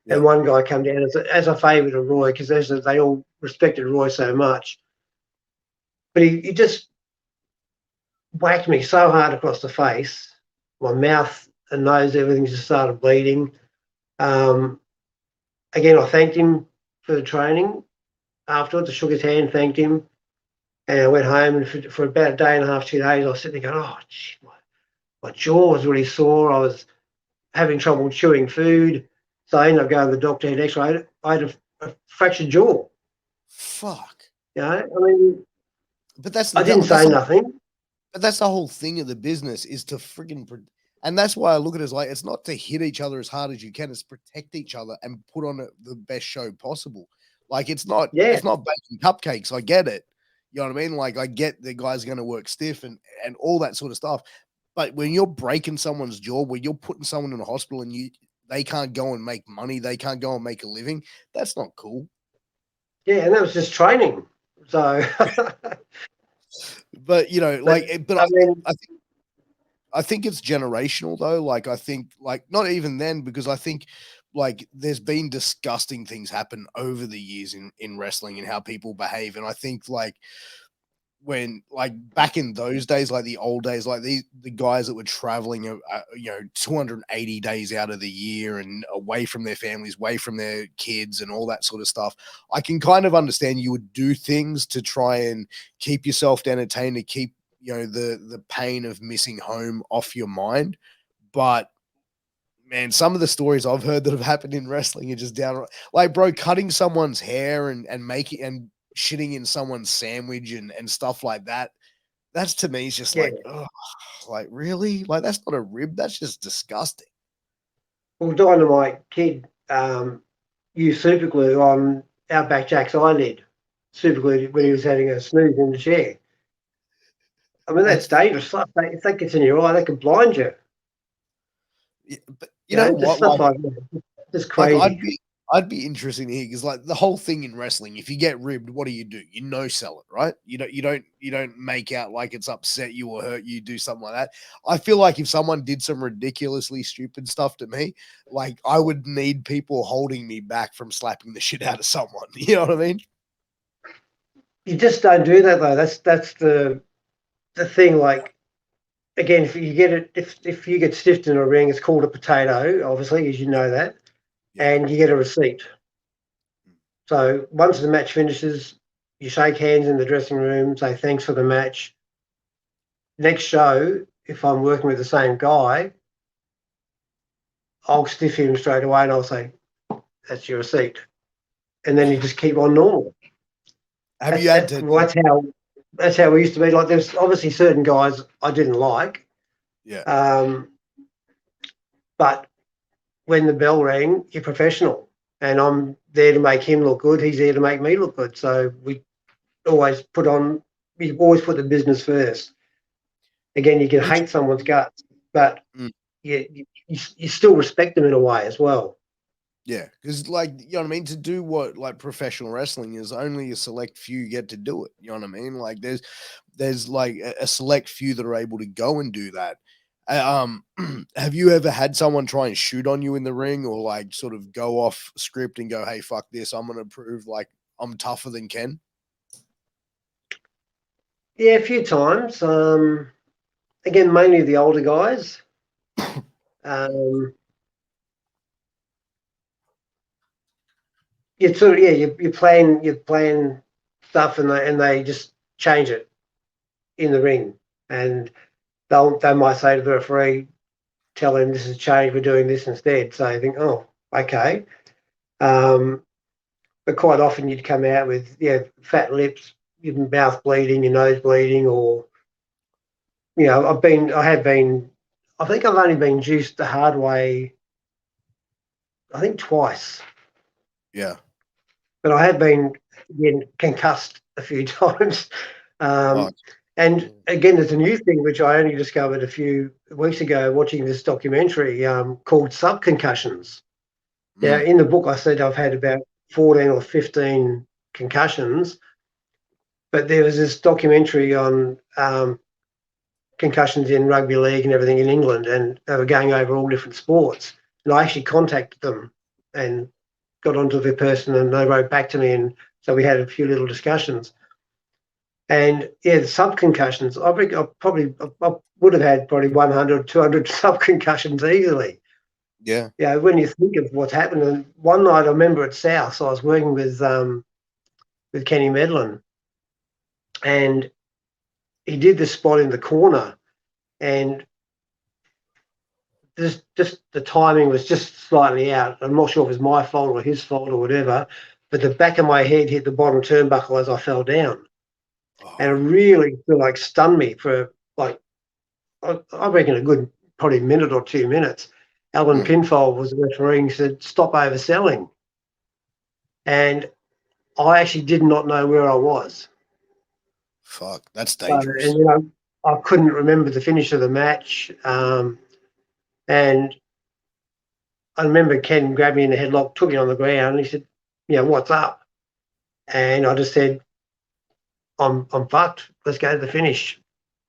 [SPEAKER 1] Yeah.
[SPEAKER 2] And one guy came down as a favour to Roy because they all respected Roy so much. But he just whacked me so hard across the face, my mouth and nose, everything just started bleeding. Um, Again, I thanked him for the training afterwards. I shook his hand, thanked him. And I went home, and for about a day and a half, 2 days, I was sitting there going, oh, shit, my jaw was really sore. I was having trouble chewing food. So I ended up going to the doctor, had x-ray. I had a fractured jaw.
[SPEAKER 1] Fuck.
[SPEAKER 2] You know, I mean,
[SPEAKER 1] But that's
[SPEAKER 2] I didn't
[SPEAKER 1] that's
[SPEAKER 2] say
[SPEAKER 1] the
[SPEAKER 2] nothing.
[SPEAKER 1] but that's the whole thing of the business is to friggin' and that's why I look at it as like it's not to hit each other as hard as you can, it's protect each other and put on the best show possible. Like
[SPEAKER 2] Yeah,
[SPEAKER 1] it's not baking cupcakes. I get it. You know what I mean? Like I get the guy's gonna work stiff and all that sort of stuff. But when you're breaking someone's jaw, when you're putting someone in a hospital and they can't go and make money, they can't go and make a living, that's not cool.
[SPEAKER 2] yeah, and that was just training. So,
[SPEAKER 1] But you know,
[SPEAKER 2] but
[SPEAKER 1] but
[SPEAKER 2] I mean,
[SPEAKER 1] I think it's generational though. Like I think like not even then because I think like there's been disgusting things happen over the years in wrestling and how people behave and I think like when like back in those days like the old days like the guys that were traveling 280 days out of the year and away from their families away from their kids and all that sort of stuff. I can kind of understand you would do things to try and keep yourself entertained to keep the pain of missing home off your mind. But man, some of the stories I've heard that have happened in wrestling are just downright like, bro, cutting someone's hair and making and shitting in someone's sandwich and stuff like that. That's to me is just
[SPEAKER 2] Yeah.
[SPEAKER 1] like, oh, like really? Like that's not a rib. That's just disgusting.
[SPEAKER 2] Well, Dynamite Kid used super glue on Outback Jack's eyelid, super glue when he was having a snooze in the chair. I mean, that's
[SPEAKER 1] That's
[SPEAKER 2] dangerous stuff. If that gets in your eye, that could blind you.
[SPEAKER 1] but you know
[SPEAKER 2] Just
[SPEAKER 1] what?
[SPEAKER 2] stuff
[SPEAKER 1] Like
[SPEAKER 2] like that. Just
[SPEAKER 1] Like
[SPEAKER 2] crazy.
[SPEAKER 1] I'd be interested to hear because like the whole thing in wrestling, if you get ribbed, what do? You no sell it, right? You don't make out like it's upset you or hurt you, do something like that. I feel like if someone did some ridiculously stupid stuff to me, like I would need people holding me back from slapping the shit out of someone. You know what I mean?
[SPEAKER 2] You just don't do that though. That's the thing. Like again, if you get it, if you get stiffed in a ring, it's called a potato, obviously, as you know that,
[SPEAKER 1] Yeah.
[SPEAKER 2] and you get a receipt. So once the match finishes, you shake hands in the dressing room, say thanks for the match. Next show, if I'm working with the same guy, I'll stiff him straight away and I'll say, that's your receipt. And then you just keep on normal.
[SPEAKER 1] Have you had to like
[SPEAKER 2] That's how we used to be. Like there's obviously certain guys I didn't like.
[SPEAKER 1] yeah.
[SPEAKER 2] Um, but when the bell rang, you're professional. And I'm there to make him look good. He's there to make me look good. So we always we always put the business first. Again, you can
[SPEAKER 1] Would
[SPEAKER 2] hate someone's guts, but
[SPEAKER 1] you,
[SPEAKER 2] you still respect them in a way as well.
[SPEAKER 1] yeah, because like you know what I mean. To do what like professional wrestling is, only a select few get to do it. You know what I mean? Like there's like a select few that are able to go and do that. Have you ever had someone try and shoot on you in the ring, or like sort of go off script and go, "Hey, fuck this! I'm gonna prove like I'm tougher than Ken."
[SPEAKER 2] Yeah, a few times. Again, mainly the older guys. Um, you sort of yeah, you're playing stuff, and they just change it in the ring, and they might say to the referee, "Tell him this has changed. We're doing this instead." So you think, "Oh, okay." Um, but quite often you'd come out with fat lips, your mouth bleeding, your nose bleeding, or I think I've only been juiced the hard way. I think twice,
[SPEAKER 1] Yeah.
[SPEAKER 2] but I have been again concussed a few times.
[SPEAKER 1] Fuck.
[SPEAKER 2] And again, there's a new thing which I only discovered a few weeks ago watching this documentary called subconcussions. Now,
[SPEAKER 1] Mm,
[SPEAKER 2] in the book, I said I've had about 14 or 15 concussions, but there was this documentary on concussions in rugby league and everything in England, and they were going over all different sports. And I actually contacted them and got onto the person, and they wrote back to me, and so we had a few little discussions. And yeah, the subconcussions, I would have had probably 100, 200 subconcussions easily.
[SPEAKER 1] yeah.
[SPEAKER 2] Yeah, when you think of what's happened. And one night I remember at South, so I was working with Kenny Medlin, and he did this spot in the corner, and just the timing was just slightly out. I'm not sure if it was my fault or his fault or whatever, but the back of my head hit the bottom turnbuckle as I fell down, and it
[SPEAKER 1] Oh,
[SPEAKER 2] really like stunned me for like I reckon a good probably minute or 2 minutes. Alan
[SPEAKER 1] mm,
[SPEAKER 2] Pinfold was the referee and said, "Stop overselling," and I actually did not know where I was.
[SPEAKER 1] fuck. That's
[SPEAKER 2] And
[SPEAKER 1] dangerous.
[SPEAKER 2] I couldn't remember the finish of the match. And I remember Ken grabbed me in the headlock, took me on the ground, and he said, "What's up?" And I just said, I'm fucked. Let's go to the finish."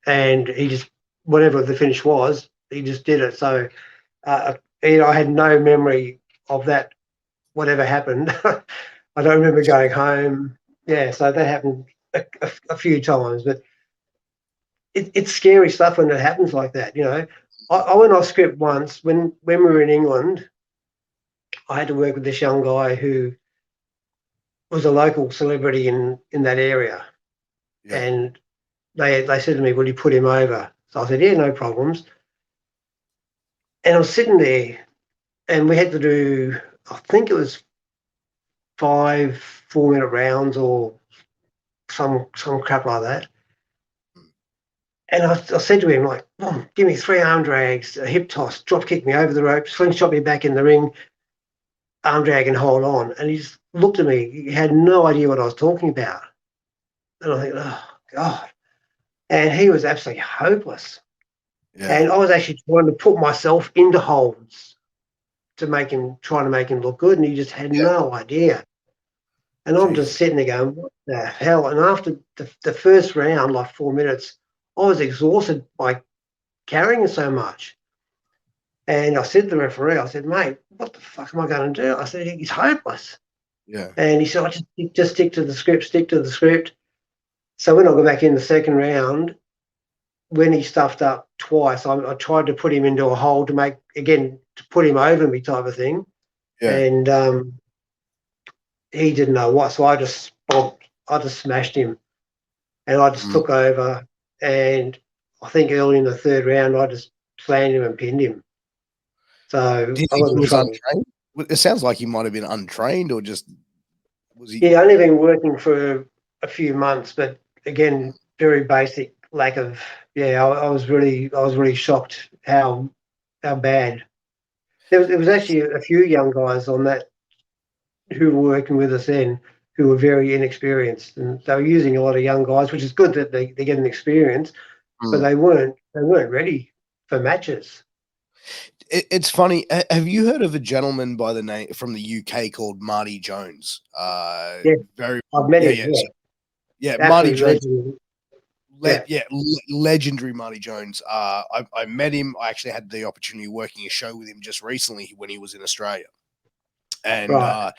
[SPEAKER 2] And he just, whatever the finish was, he just did it. So, I had no memory of that, whatever happened. I don't remember going home. Yeah, so that happened a few times, but it's scary stuff when it happens like that. I went off script once when we were in England. I had to work with this young guy who was a local celebrity in that area,
[SPEAKER 1] Yeah.
[SPEAKER 2] and they said to me, "Will you put him over?" So I said, "Yeah, no problems." And I was sitting there, and we had to do, I think it was 5 4-minute rounds or some crap like that. And I said to him, like, give me 3 arm drags, a hip toss, drop kick me over the rope, slingshot me back in the ring, arm drag and hold on. And he just looked at me. He had no idea what I was talking about. And I think, oh, God. And he was absolutely hopeless.
[SPEAKER 1] Yeah.
[SPEAKER 2] And I was actually trying to put myself into holds to trying to make him look good. And he just had no idea. And I'm just sitting there going, what the hell? And after the first round, like 4 minutes, I was exhausted by carrying so much. And I said to the referee, I said, mate, what the fuck am I going to do? I said, he's hopeless.
[SPEAKER 1] Yeah.
[SPEAKER 2] And he said, just stick to the script, stick to the script. So when I got back in the second round, when he stuffed up twice, I tried to put him into a hole to put him over me type of thing.
[SPEAKER 1] Yeah.
[SPEAKER 2] And he didn't know what. So I just smashed him. And I just took over. And I think early in the third round, I just slammed him and pinned him. So
[SPEAKER 1] Do you
[SPEAKER 2] I
[SPEAKER 1] think
[SPEAKER 2] got
[SPEAKER 1] he
[SPEAKER 2] in
[SPEAKER 1] was
[SPEAKER 2] trouble.
[SPEAKER 1] untrained? It sounds like he might have been untrained, or just was he?
[SPEAKER 2] Yeah, only been working for a few months, but again, very basic lack of. Yeah, I was really shocked how bad. There was actually a few young guys on that who were working with us then who were very inexperienced, and they were using a lot of young guys, which is good that they're getting experience, but they weren't ready for matches.
[SPEAKER 1] It's funny. Have you heard of a gentleman by the name from the UK called Marty Jones?
[SPEAKER 2] Yeah,
[SPEAKER 1] Very
[SPEAKER 2] I've met
[SPEAKER 1] yeah,
[SPEAKER 2] him.
[SPEAKER 1] yeah,
[SPEAKER 2] Yeah,
[SPEAKER 1] yeah. Marty
[SPEAKER 2] absolutely
[SPEAKER 1] Jones,
[SPEAKER 2] legendary. Yeah,
[SPEAKER 1] legendary Marty Jones. I met him. I actually had the opportunity of working a show with him just recently when he was in Australia, and
[SPEAKER 2] right.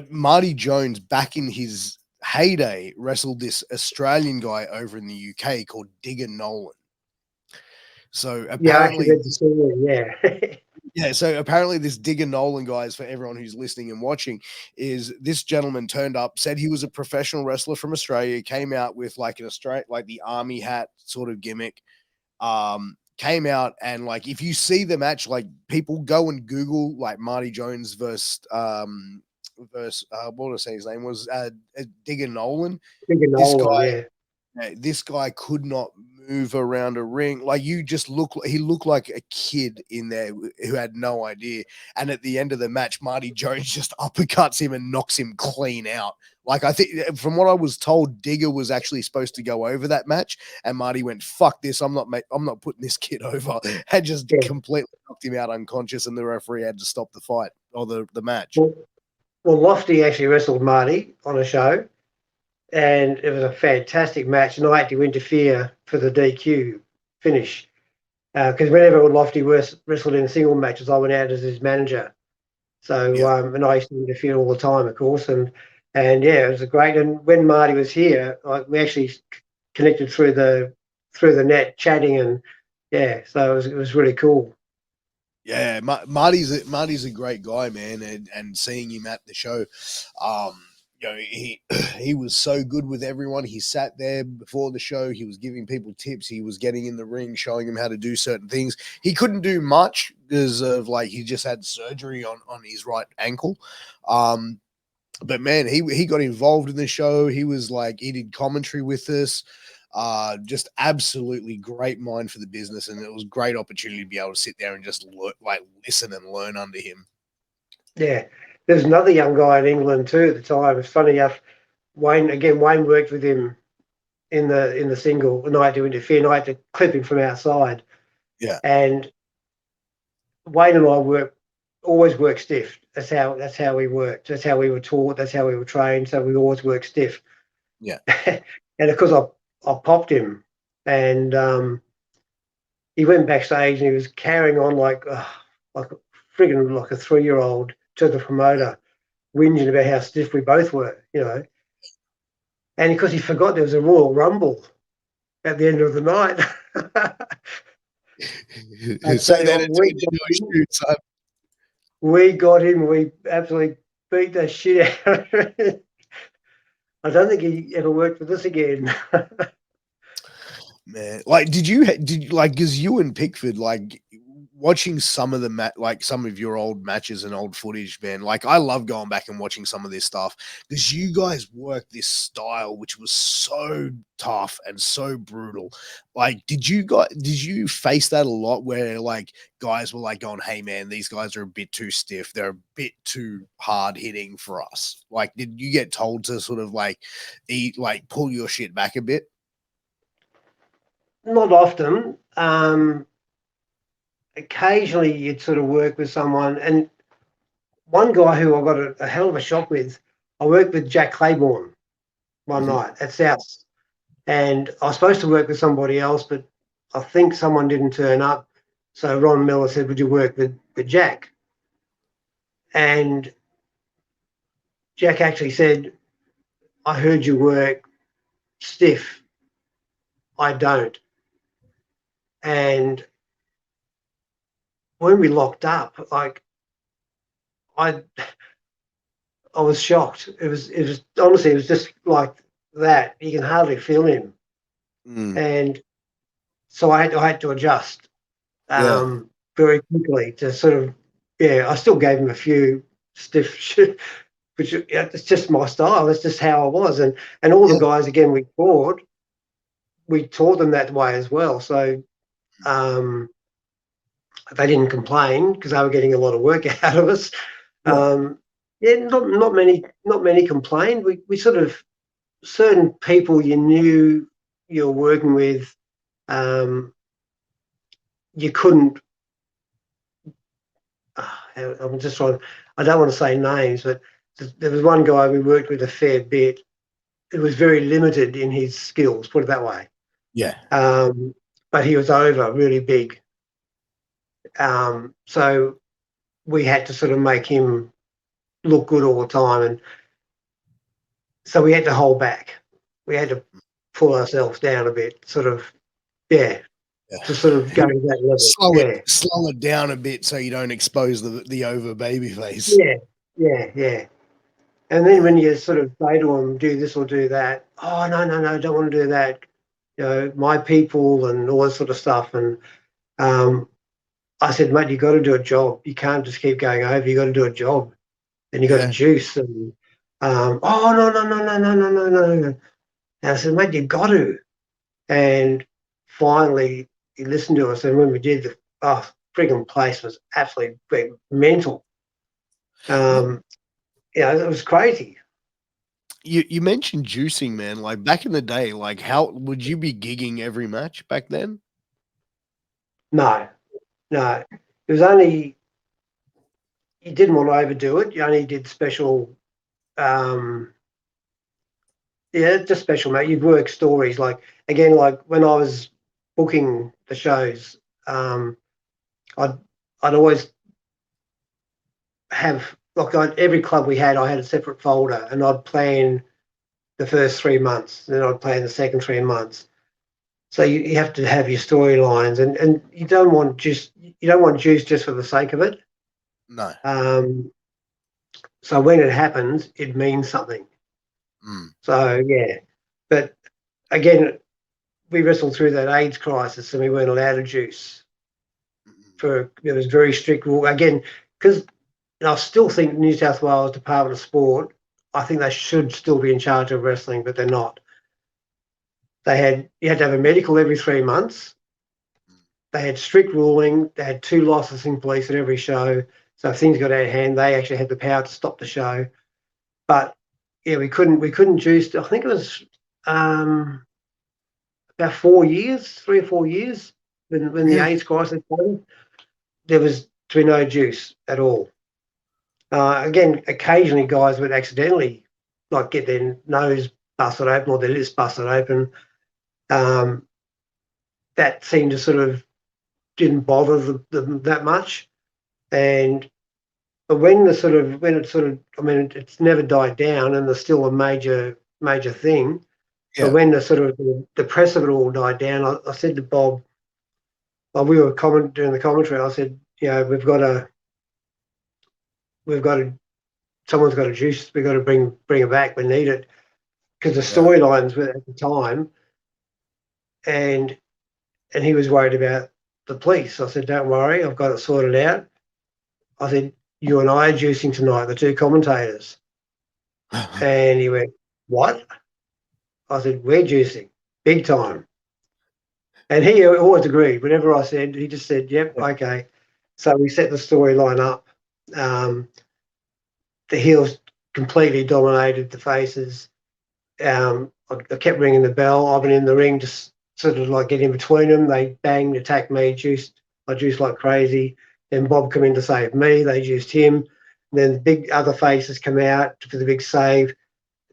[SPEAKER 1] Marty Jones, back in his heyday, wrestled this Australian guy over in the UK called Digger Nolan. So
[SPEAKER 2] Yeah, I actually
[SPEAKER 1] apparently,
[SPEAKER 2] read the story. Yeah,
[SPEAKER 1] yeah, so apparently this Digger Nolan, guys, for everyone who's listening and watching, is this gentleman turned up, said he was a professional wrestler from Australia, came out with like an Australia, like the army hat sort of gimmick. Came out, and like if you see the match, like people go and Google like Marty Jones versus what did I say his name was, Digger Nolan.
[SPEAKER 2] Bigger
[SPEAKER 1] This
[SPEAKER 2] Nolan.
[SPEAKER 1] guy,
[SPEAKER 2] Yeah,
[SPEAKER 1] this guy could not move around a ring. Like you just he looked like a kid in there who had no idea. And at the end of the match, Marty Jones just uppercuts him and knocks him clean out. Like I think from what I was told, Digger was actually supposed to go over that match, and Marty went, "Fuck this! I'm not putting this kid over," and just
[SPEAKER 2] yeah.
[SPEAKER 1] completely knocked him out unconscious, and the referee had to stop the fight or the match.
[SPEAKER 2] Well, Lofty actually wrestled Marty on a show, and it was a fantastic match. And I had to interfere for the DQ finish because whenever Lofty wrestled in single matches, I went out as his manager. So
[SPEAKER 1] Yeah.
[SPEAKER 2] and I used to interfere all the time, of course, and yeah, it was a great. And when Marty was here, we actually connected through the net, chatting, and yeah, so it was really cool.
[SPEAKER 1] Yeah, Marty's a great guy, man, and seeing him at the show, he was so good with everyone. He sat there before the show. He was giving people tips. He was getting in the ring, showing them how to do certain things. He couldn't do much because of like he just had surgery on his right ankle. But man, he got involved in the show. He was like he did commentary with us. Just absolutely great mind for the business, and it was a great opportunity to be able to sit there and just listen and learn under him.
[SPEAKER 2] Yeah, there's another young guy in England too at the time. It's funny enough. Wayne worked with him in the single, and I had to interfere, and I had to clip him from outside.
[SPEAKER 1] Yeah,
[SPEAKER 2] And Wayne and I always work stiff. That's how we worked. That's how we were taught. That's how we were trained. So we always work stiff.
[SPEAKER 1] yeah.
[SPEAKER 2] And of course, I popped him, and he went backstage and he was carrying on like frigging like a 3-year-old to the promoter, whinging about how stiff we both were, you know. And because he forgot there was a Royal Rumble at the end of the night. I tell
[SPEAKER 1] So
[SPEAKER 2] you
[SPEAKER 1] then
[SPEAKER 2] what,
[SPEAKER 1] it turned into a shoot. So
[SPEAKER 2] we got him. We absolutely beat the shit out of him. I don't think he ever worked with us again.
[SPEAKER 1] man, like, did you like because you and Pickford, like, watching some of the like some of your old matches and old footage, man. Like I love going back and watching some of this stuff because you guys worked this style which was so tough and so brutal. Like, did you face that a lot where like guys were like going, "Hey, man, these guys are a bit too stiff. They're a bit too hard hitting for us." Like, did you get told to sort of like pull your shit back a bit?
[SPEAKER 2] Not often. Occasionally you'd sort of work with someone, and one guy who I got a hell of a shock with, I worked with Jack Claiborne one
[SPEAKER 1] Mhm.
[SPEAKER 2] night at South, and I was supposed to work with somebody else, but I think someone didn't turn up. So Ron Miller said, "Would you work with Jack?" And Jack actually said, "I heard you work stiff. I don't." And when we locked up, like I I was shocked. It was honestly, it was just like that. You can hardly feel him.
[SPEAKER 1] Mm.
[SPEAKER 2] And so I had to adjust
[SPEAKER 1] Yeah.
[SPEAKER 2] very quickly to sort of, yeah, I still gave him a few stiff shit, which, yeah, it's just my style. That's just how I was. And all the
[SPEAKER 1] Yeah.
[SPEAKER 2] guys, again, we taught them that way as well. So um, they didn't complain because they were getting a lot of work out of us.
[SPEAKER 1] Yeah.
[SPEAKER 2] Um, yeah, not many complained. We sort of, certain people you knew you're working with, um, you couldn't. I'm just trying. I don't want to say names, but there was one guy we worked with a fair bit. It was very limited in his skills, put it that way.
[SPEAKER 1] Yeah.
[SPEAKER 2] But he was over really big. So we had to sort of make him look good all the time, and so we had to hold back. We had to pull ourselves down a bit, sort of, yeah, to sort of
[SPEAKER 1] Yeah.
[SPEAKER 2] go to that level.
[SPEAKER 1] slow it
[SPEAKER 2] Yeah,
[SPEAKER 1] slow it down a bit so you don't expose the over baby face.
[SPEAKER 2] yeah, yeah. And then
[SPEAKER 1] Yeah.
[SPEAKER 2] when you sort of say to them, do this or do that, oh, no, no, no, don't want to do that. My people and all this sort of stuff. And um, I said, mate, you got to do a job. You can't just keep going over. You got to do a job. And you got to
[SPEAKER 1] Yeah.
[SPEAKER 2] juice. And oh, no, no, no, no, no, no, no, no, no. And I said, mate, you got to. And finally, he listened to us. And when we did, the frigging place was absolutely mental.
[SPEAKER 1] What
[SPEAKER 2] It was crazy.
[SPEAKER 1] you mentioned juicing, man. Like back in the day, like how would you be gigging every match back then?
[SPEAKER 2] No, no. It was only, you didn't want to overdo it. You only did special, um, yeah, just special, mate. You'd work stories like, again, like when I was booking the shows, I'd I'd always have, like, every club we had, I had a separate folder, and I'd plan the first 3 months, then I'd plan the second 3 months. So you have to have your storylines, and you don't want juice just for the sake of it.
[SPEAKER 1] No.
[SPEAKER 2] Um, so when it happens, it means something.
[SPEAKER 1] Mm.
[SPEAKER 2] So yeah, but again, we wrestled through that AIDS crisis, and we weren't allowed to juice.
[SPEAKER 1] Mm.
[SPEAKER 2] There was very strict rule again, because I still think New South Wales Department of Sport, I think they should still be in charge of wrestling, but they're not. You had to have a medical every 3 months. They had strict ruling. They had 2 licensing police at every show. So if things got out of hand, they actually had the power to stop the show. But yeah, we couldn't juice. I think it was about 4 years, 3 or 4 years, when the
[SPEAKER 1] Yeah.
[SPEAKER 2] AIDS crisis happened. There was to be no juice at all. Again, occasionally guys would accidentally like get their nose busted open or their lips busted open. Um, that seemed to sort of didn't bother them that much. And but when it sort of, I mean, it's never died down, and there's still a major thing. But
[SPEAKER 1] Yeah.
[SPEAKER 2] when the press of it all died down, I said to Bob, while we were doing the commentary, I said, we've got to, someone's got to juice. We've got to bring it back. We need it because the
[SPEAKER 1] Yeah.
[SPEAKER 2] storylines were at the time, and he was worried about the police. I said, don't worry, I've got it sorted out. I said, you and I are juicing tonight, the two commentators. And he went, what? I said, we're juicing, big time. And he always agreed. Whenever I said, he just said, yep, okay. So we set the storyline up. The heels completely dominated the faces. I kept ringing the bell. I've been in the ring, just sort of like get in between them. They banged, attacked me, juiced. I juiced like crazy. Then Bob come in to save me. They juiced him. And then the big other faces come out for the big save.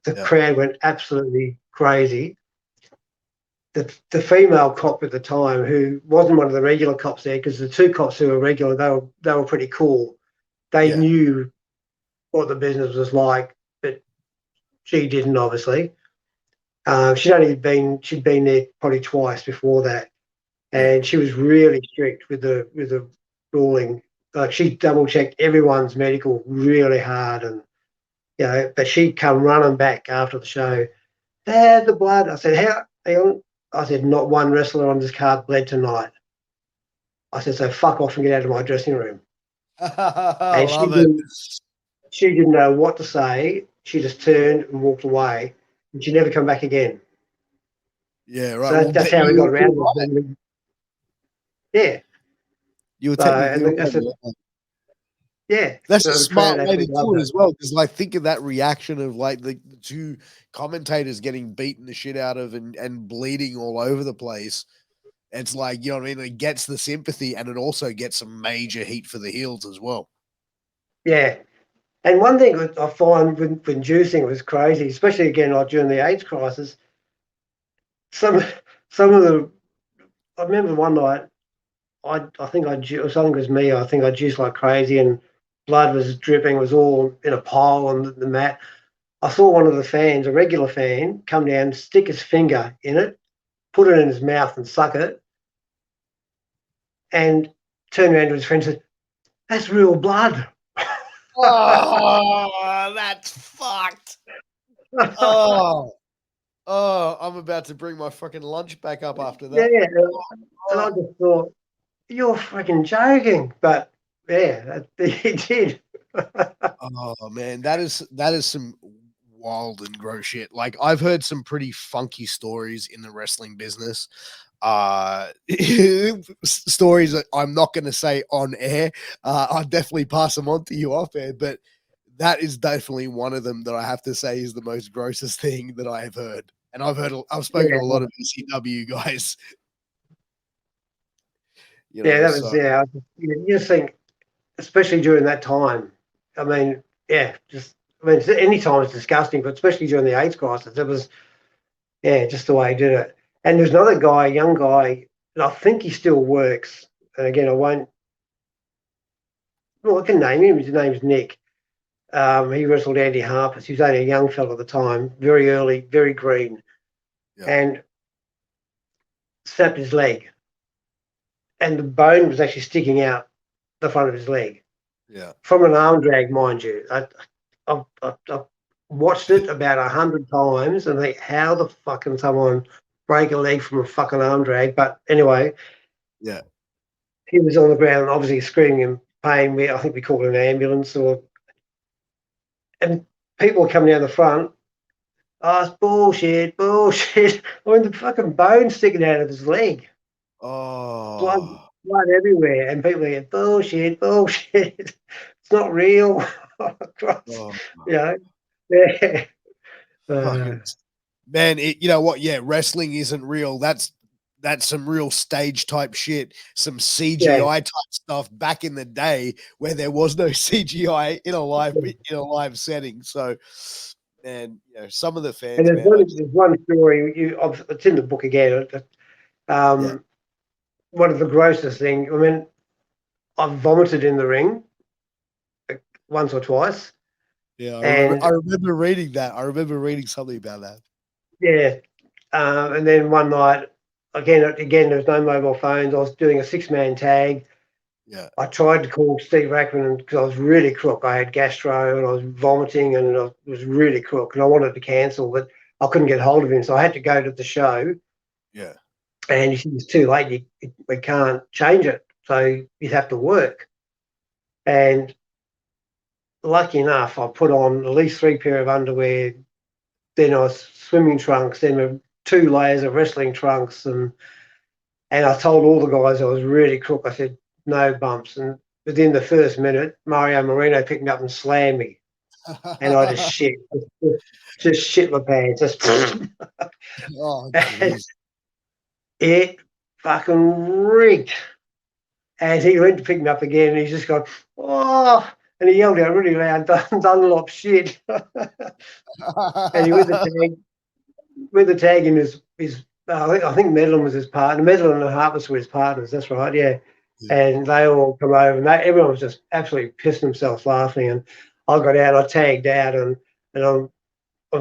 [SPEAKER 2] The crowd went absolutely crazy. The female cop at the time, who wasn't one of the regular cops there, because the two cops who were regular, they were pretty cool. They knew what the business was like, but she didn't, obviously. She'd been there probably twice before that, and she was really strict with the ruling. Like, she double checked everyone's medical really hard, and but she'd come running back after the show. Dad, the blood. I said, hang on. I said, not one wrestler on this card bled tonight. I said, so fuck off and get out of my dressing room. And she didn't know what to say. She just turned and walked away, and she never come back again.
[SPEAKER 1] Yeah, right.
[SPEAKER 2] So that's how we got around it. Yeah.
[SPEAKER 1] You were technically that's a smart way to do it as well, because like, think of that reaction of like the two commentators getting beaten the shit out of and bleeding all over the place. It's like, you know what I mean? It gets the sympathy, and it also gets some major heat for the heels as well.
[SPEAKER 2] Yeah. And one thing I find when juicing was crazy, especially again like during the AIDS crisis, some of the, I remember one night, I think I was me. I think I juiced like crazy, and blood was dripping. It was all in a pile on the mat. I saw one of the fans, a regular fan, come down, stick his finger in it, put it in his mouth and suck it, and turn around to his friend and said, that's real blood.
[SPEAKER 1] Oh, that's fucked. Oh, I'm about to bring my fucking lunch back up after that.
[SPEAKER 2] Yeah, and I just thought, you're freaking joking. But yeah, he did.
[SPEAKER 1] Oh man, that is some wild and gross shit. Like, I've heard some pretty funky stories in the wrestling business. Stories that I'm not going to say on air. I'll definitely pass them on to you off air, but that is definitely one of them that I have to say is the most grossest thing that I have heard. And I've spoken to a lot of ECW guys.
[SPEAKER 2] You just think, especially during that time. I mean, any time it's disgusting, but especially during the AIDS crisis, it was, just the way he did it. And there's another guy, a young guy, and I think he still works. And again, I can name him. His name's Nick. He wrestled Andy Harper. He was only a young fellow at the time, very early, very green, and snapped his leg. And the bone was actually sticking out the front of his leg.
[SPEAKER 1] Yeah.
[SPEAKER 2] From an arm drag, mind you. I've watched it about 100 times and think, how the fuck can someone break a leg from a fucking arm drag? But anyway, he was on the ground, obviously screaming in pain. I think we called an ambulance, and people were coming down the front. Oh, it's bullshit. I mean, the fucking bone sticking out of his leg.
[SPEAKER 1] Oh.
[SPEAKER 2] Blood everywhere, and people are bullshit. It's not real. Yeah.
[SPEAKER 1] Man, you know what? Yeah, wrestling isn't real. That's some real stage type shit, some CGI type stuff back in the day where there was no CGI in a live setting. So, and some of the fans.
[SPEAKER 2] And there's one story. It's in the book again. One of the grossest things. I mean, I've vomited in the ring once or twice.
[SPEAKER 1] Yeah, I remember reading that. I remember reading something about that.
[SPEAKER 2] Yeah, and then one night, again, there was no mobile phones. I was doing a 6-man tag.
[SPEAKER 1] Yeah,
[SPEAKER 2] I tried to call Steve Rackman because I was really crook. I had gastro and I was vomiting and I was really crook, and I wanted to cancel, but I couldn't get hold of him, so I had to go to the show.
[SPEAKER 1] Yeah.
[SPEAKER 2] And he said, it's too late. We can't change it. So you'd have to work. And lucky enough, I put on at least 3 pair of underwear. Then I was swimming trunks, then 2 layers of wrestling trunks. And I told all the guys I was really crook. I said, no bumps. And within the first minute, Mario Marino picked me up and slammed me. And I just shit my pants.
[SPEAKER 1] Oh,
[SPEAKER 2] And
[SPEAKER 1] jeez.
[SPEAKER 2] it fucking reeked. And he went to pick me up again, and he's just gone, oh, and he yelled out really loud, Dunlop shit. And he with the tag in his I think Medlin was his partner. Medlin and Hartness were his partners. That's right, yeah.
[SPEAKER 1] Yeah.
[SPEAKER 2] And they all come over, and everyone was just absolutely pissing themselves laughing. And I got out, I tagged out, and I'm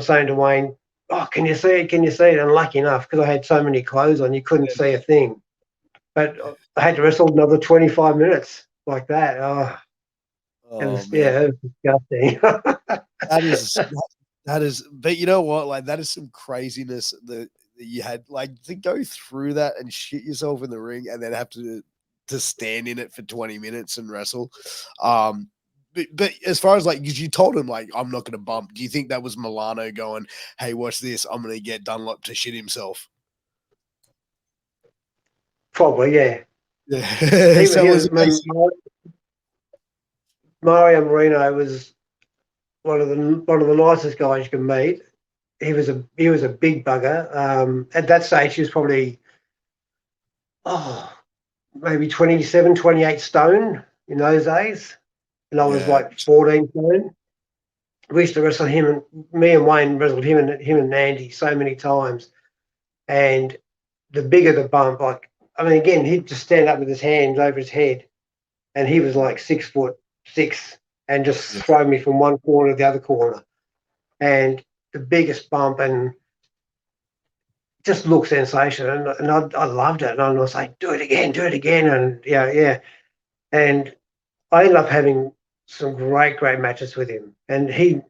[SPEAKER 2] saying to Wayne, "Oh, can you see it? Can you see it?" And lucky enough, because I had so many clothes on, you couldn't see a thing. But I had to wrestle another 25 minutes like that. Oh,
[SPEAKER 1] Oh man,
[SPEAKER 2] it was disgusting.
[SPEAKER 1] that is that is. But you know what? Like that is some craziness that you had. Like to go through that and shit yourself in the ring, and then have to stand in it for 20 minutes and wrestle. But as far as like, because you told him like, I'm not going to bump. Do you think that was Milano going, "Hey, watch this. I'm going to get Dunlop to shit himself."
[SPEAKER 2] Probably, yeah.
[SPEAKER 1] Yeah.
[SPEAKER 2] He,
[SPEAKER 1] So
[SPEAKER 2] he
[SPEAKER 1] it
[SPEAKER 2] was,
[SPEAKER 1] was
[SPEAKER 2] Mario Marino was one of the nicest guys you can meet. He was a big bugger. At that stage, he was probably maybe 27, 28 stone in those days, and I was
[SPEAKER 1] yeah,
[SPEAKER 2] like 14 stone. We used to wrestle him, and me and Wayne wrestled him and Andy so many times. And the bigger the bump, like I mean, again, he'd just stand up with his hands over his head, and he was like 6'6" and just
[SPEAKER 1] yeah,
[SPEAKER 2] throw me from one corner to the other corner. And the biggest bump, and just looked sensational, and I loved it. And I was like, do it again, and yeah. And I ended up having some great matches with him. And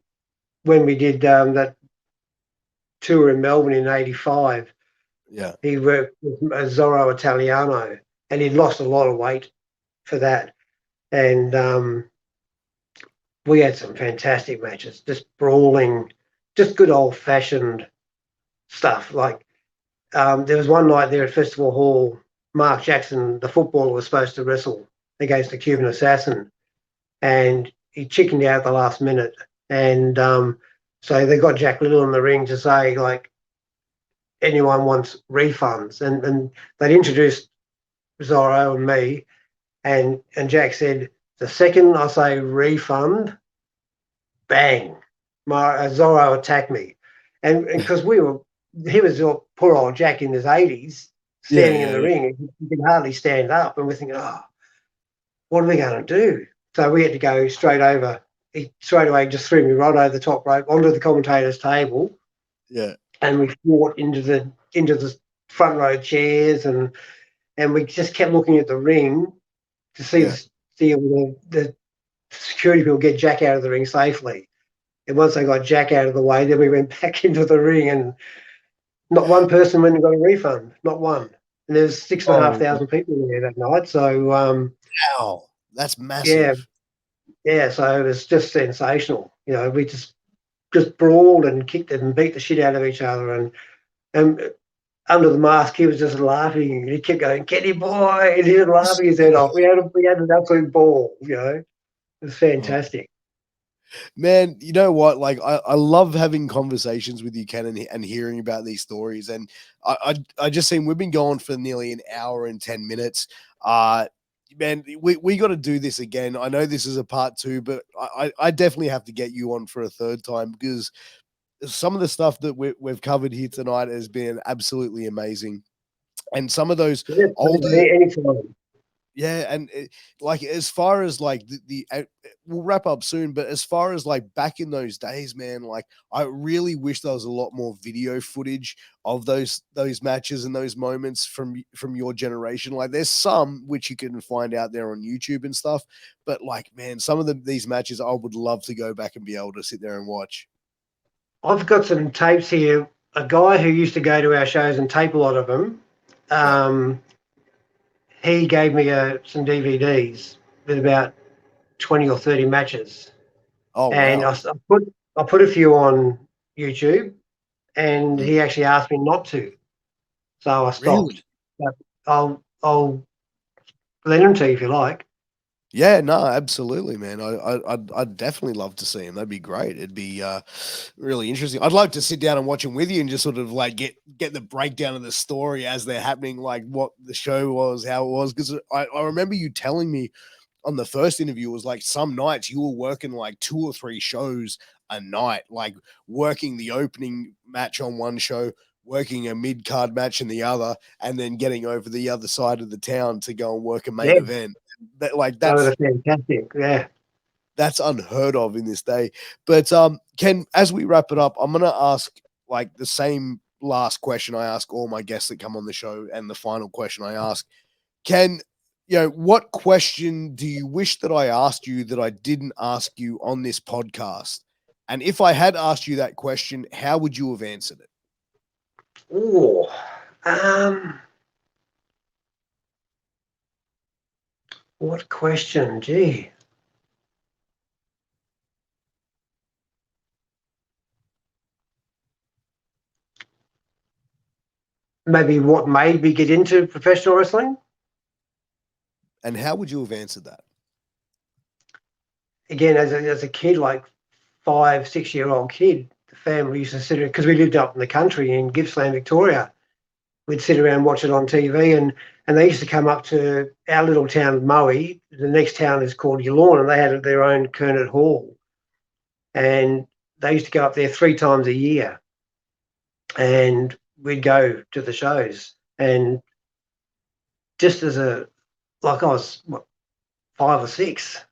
[SPEAKER 2] when we did that tour in Melbourne in '85,
[SPEAKER 1] yeah,
[SPEAKER 2] he worked with Zorro Italiano, and he'd lost a lot of weight for that. And we had some fantastic matches, just brawling, just good old fashioned stuff. Like there was one night there at Festival Hall, Mark Jackson, the footballer, was supposed to wrestle against the Cuban assassin, and he chickened out at the last minute. And so they got Jack Little in the ring to say, like, anyone wants refunds. And they'd introduced Zorro and me, and Jack said, the second I say refund, bang, Zorro attacked me. And because he was poor old Jack in his 80s,
[SPEAKER 1] yeah,
[SPEAKER 2] standing in the
[SPEAKER 1] yeah,
[SPEAKER 2] ring, and he could hardly stand up. And we're thinking, oh, what are we going to do? So we had to go straight over. He straight away just threw me right over the top rope onto the commentator's table,
[SPEAKER 1] yeah,
[SPEAKER 2] and we fought into the front row chairs, and we just kept looking at the ring to see
[SPEAKER 1] yeah.
[SPEAKER 2] the security people get Jack out of the ring safely. And once they got Jack out of the way, then we went back into the ring, and not one person went and got a refund, not one. And there's six and a half
[SPEAKER 1] Oh,
[SPEAKER 2] thousand people there that night. So
[SPEAKER 1] wow, that's
[SPEAKER 2] yeah,
[SPEAKER 1] massive.
[SPEAKER 2] yeah. So it was just sensational. We just brawled and kicked it and beat the shit out of each other. And under the mask, he was just laughing. And he kept going, "Kenny boy," and he was laughing his head off. We had an absolute ball. It was
[SPEAKER 1] Oh,
[SPEAKER 2] fantastic.
[SPEAKER 1] man, you know what? Like, I love having conversations with you, Ken, and hearing about these stories. And I just seen we've been going for nearly an hour and 10 minutes. Man, we got to do this again. I know this is a part two, but I definitely have to get you on for a third time because some of the stuff that we've covered here tonight has been absolutely amazing. And some of those
[SPEAKER 2] Yeah,
[SPEAKER 1] older,
[SPEAKER 2] anytime.
[SPEAKER 1] yeah, and like as far as like we'll wrap up soon, but as far as like back in those days, man, like I really wish there was a lot more video footage of those matches and those moments from your generation. Like there's some which you can find out there on YouTube and stuff, but like man, some of these matches I would love to go back and be able to sit there and watch.
[SPEAKER 2] I've got some tapes here. A guy who used to go to our shows and tape a lot of them, he gave me some DVDs with about 20 or 30 matches,
[SPEAKER 1] Oh
[SPEAKER 2] and
[SPEAKER 1] wow.
[SPEAKER 2] I put a few on YouTube, and
[SPEAKER 1] Mm.
[SPEAKER 2] he actually asked me not to, so I stopped.
[SPEAKER 1] Really?
[SPEAKER 2] But I'll lend them to you if you like.
[SPEAKER 1] Yeah, no, absolutely, man. I'd definitely love to see him. That'd be great. It'd be really interesting. I'd like to sit down and watch him with you and just sort of like get the breakdown of the story as they're happening, like what the show was, how it was. Because I remember you telling me on the first interview was like some nights you were working like 2 or 3 shows a night, like working the opening match on one show, working a mid card match in the other, and then getting over the other side of the town to go and work a main
[SPEAKER 2] Yeah,
[SPEAKER 1] event. That like
[SPEAKER 2] no, they're fantastic. Yeah.
[SPEAKER 1] that's unheard of in this day. But Ken, as we wrap it up, I'm gonna ask like the same last question I ask all my guests that come on the show, and the final question I ask Ken, what question do you wish that I asked you that I didn't ask you on this podcast? And if I had asked you that question, how would you have answered it?
[SPEAKER 2] Oh, um, what question? Gee. Maybe what made me get into professional wrestling?
[SPEAKER 1] And how would you have answered that?
[SPEAKER 2] Again, as a kid, like 5, 6 year old kid, the family used to sit because we lived up in the country in Gippsland, Victoria. We'd sit around watch it on TV, and they used to come up to our little town of Moe. The next town is called Yallourn, and they had their own Kernet Hall, and they used to go up there 3 times a year, and we'd go to the shows. And just as like I was what, 5 or 6,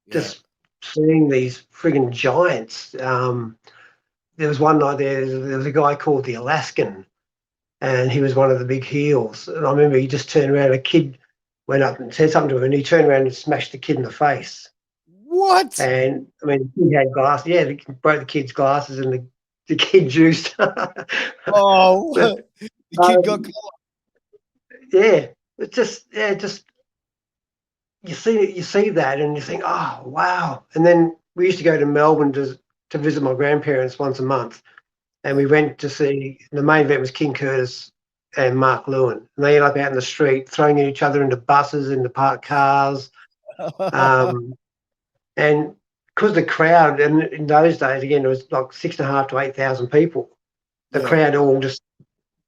[SPEAKER 1] Yeah.
[SPEAKER 2] just seeing these frigging giants. There was one night there was a guy called the Alaskan, and he was one of the big heels. And I remember he just turned around, a kid went up and said something to him, and he turned around and smashed the kid in the face.
[SPEAKER 1] What?
[SPEAKER 2] And I mean, he had glasses. Yeah, he broke the kid's glasses, and the kid juiced.
[SPEAKER 1] Oh,
[SPEAKER 2] But
[SPEAKER 1] the kid got
[SPEAKER 2] yeah, just you see that, and you think, oh wow. And then we used to go to Melbourne to visit my grandparents once a month, and we went to see the main event was King Curtis and Mark Lewin, and they ended up out in the street throwing each other into buses, into parked cars, um, and because the crowd, and in those days again it was like 6.5 to 8,000 people. The
[SPEAKER 1] yeah.
[SPEAKER 2] crowd all just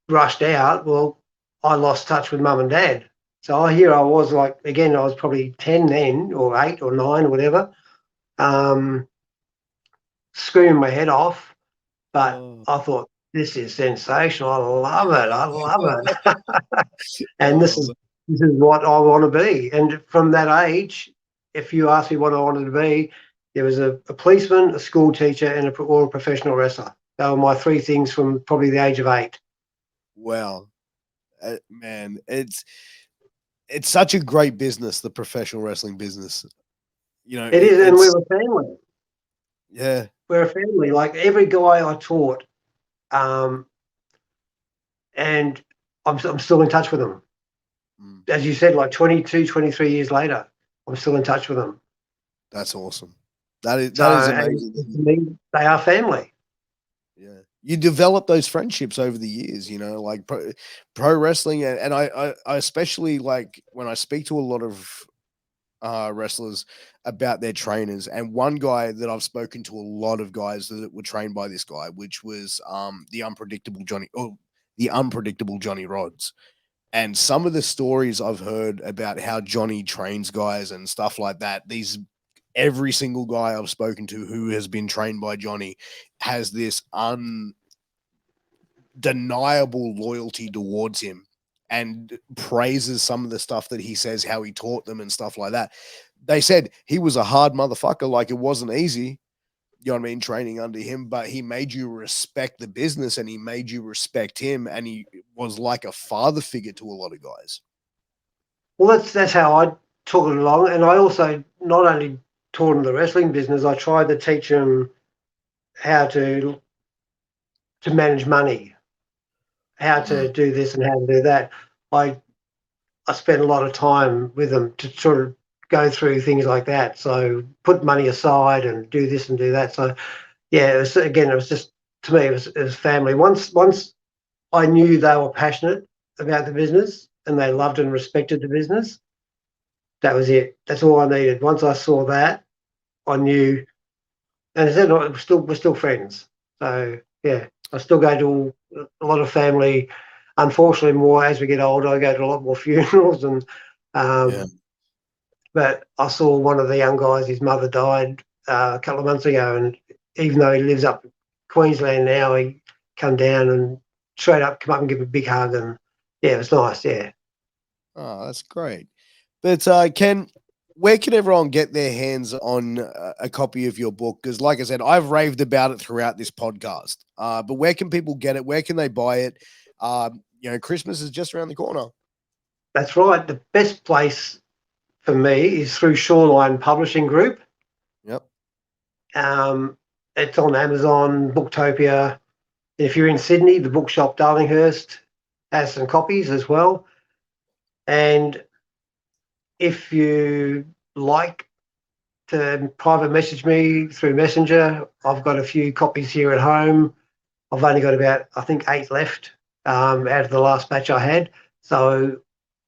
[SPEAKER 2] rushed out. Well, I lost touch with mum and dad. So here I was, like, again, I was probably 10 then, or 8 or 9 or whatever, um, screaming my head off. But
[SPEAKER 1] Oh,
[SPEAKER 2] I thought, this is sensational. I love it. I love it. And this
[SPEAKER 1] oh,
[SPEAKER 2] is what I want to be. And from that age, if you ask me what I wanted to be, there was a policeman, a school teacher, and or a professional wrestler. They were my 3 things from probably the age of 8.
[SPEAKER 1] wow. Man, it's such a great business, the professional wrestling business.
[SPEAKER 2] It is, and we
[SPEAKER 1] It's
[SPEAKER 2] were family.
[SPEAKER 1] yeah.
[SPEAKER 2] We're a family. Like every guy I taught, um, and I'm still in touch with them.
[SPEAKER 1] Mm,
[SPEAKER 2] As you said, like 22, 23 years later, I'm still in touch with them.
[SPEAKER 1] that's awesome. That is
[SPEAKER 2] And
[SPEAKER 1] amazing.
[SPEAKER 2] to me, they are family.
[SPEAKER 1] Yeah. You develop those friendships over the years, like pro wrestling. And I especially like when I speak to a lot of wrestlers about their trainers. And one guy that I've spoken to a lot of guys that were trained by this guy, which was the unpredictable Johnny Rods. And some of the stories I've heard about how Johnny trains guys and stuff like that, every single guy I've spoken to who has been trained by Johnny has this undeniable loyalty towards him and praises some of the stuff that he says, how he taught them and stuff like that. They said he was a hard motherfucker, like it wasn't easy, you know what I mean, training under him, but he made you respect the business and he made you respect him. And he was like a father figure to a lot of guys.
[SPEAKER 2] Well, that's how I took it along. And I also not only taught them the wrestling business, I tried to teach them how to manage money, how
[SPEAKER 1] Mm,
[SPEAKER 2] to do this and how to do that. I spent a lot of time with them to sort of go through things like that. So put money aside and do this and do that. So yeah, it was just, to me, it was family. Once I knew they were passionate about the business and they loved and respected the business, that was it. That's all I needed. Once I saw that, I knew, and I said we're still friends. So yeah, I still go to a lot of family. Unfortunately, more as we get older, I go to a lot more funerals, and
[SPEAKER 1] Yeah.
[SPEAKER 2] but I saw one of the young guys. His mother died a couple of months ago, and even though he lives up in Queensland now, he come down and straight up come up and give a big hug, and yeah, it was nice. Yeah.
[SPEAKER 1] Oh, that's great. But Ken, where can everyone get their hands on a copy of your book? Because, like I said, I've raved about it throughout this podcast. But where can people get it? Where can they buy it? Christmas is just around the corner.
[SPEAKER 2] That's right. The best place for me is through Shoreline Publishing Group.
[SPEAKER 1] Yep.
[SPEAKER 2] It's on Amazon, Booktopia. If you're in Sydney, the bookshop Darlinghurst has some copies as well. And if you like to private message me through Messenger, I've got a few copies here at home. I've only got about, I think, 8 left out of the last batch I had. So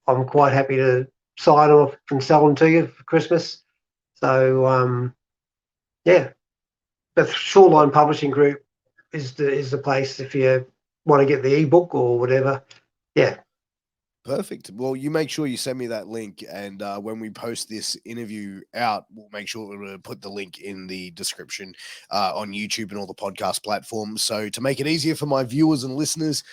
[SPEAKER 2] I'm quite happy to sign off and sell them to you for Christmas. So yeah, but Shoreline Publishing Group is the place if you want to get the ebook or whatever. Yeah.
[SPEAKER 1] Perfect. Well, you make sure you send me that link, and when we post this interview out, we'll make sure to put the link in the description on YouTube and all the podcast platforms. So to make it easier for my viewers and listeners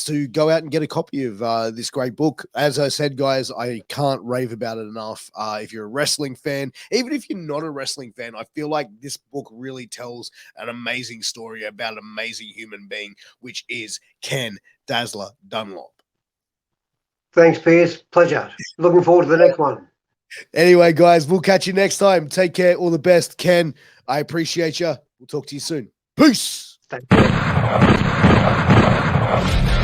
[SPEAKER 1] to go out and get a copy of this great book. As I said, guys, I can't rave about it enough. If you're a wrestling fan, even if you're not a wrestling fan, I feel like this book really tells an amazing story about an amazing human being, which is Ken Dazzler Dunlop.
[SPEAKER 2] Thanks, Piers. Pleasure. Looking forward to the next one.
[SPEAKER 1] Anyway, guys, we'll catch you next time. Take care. All the best. Ken, I appreciate you. We'll talk to you soon. Peace.
[SPEAKER 2] Thank you.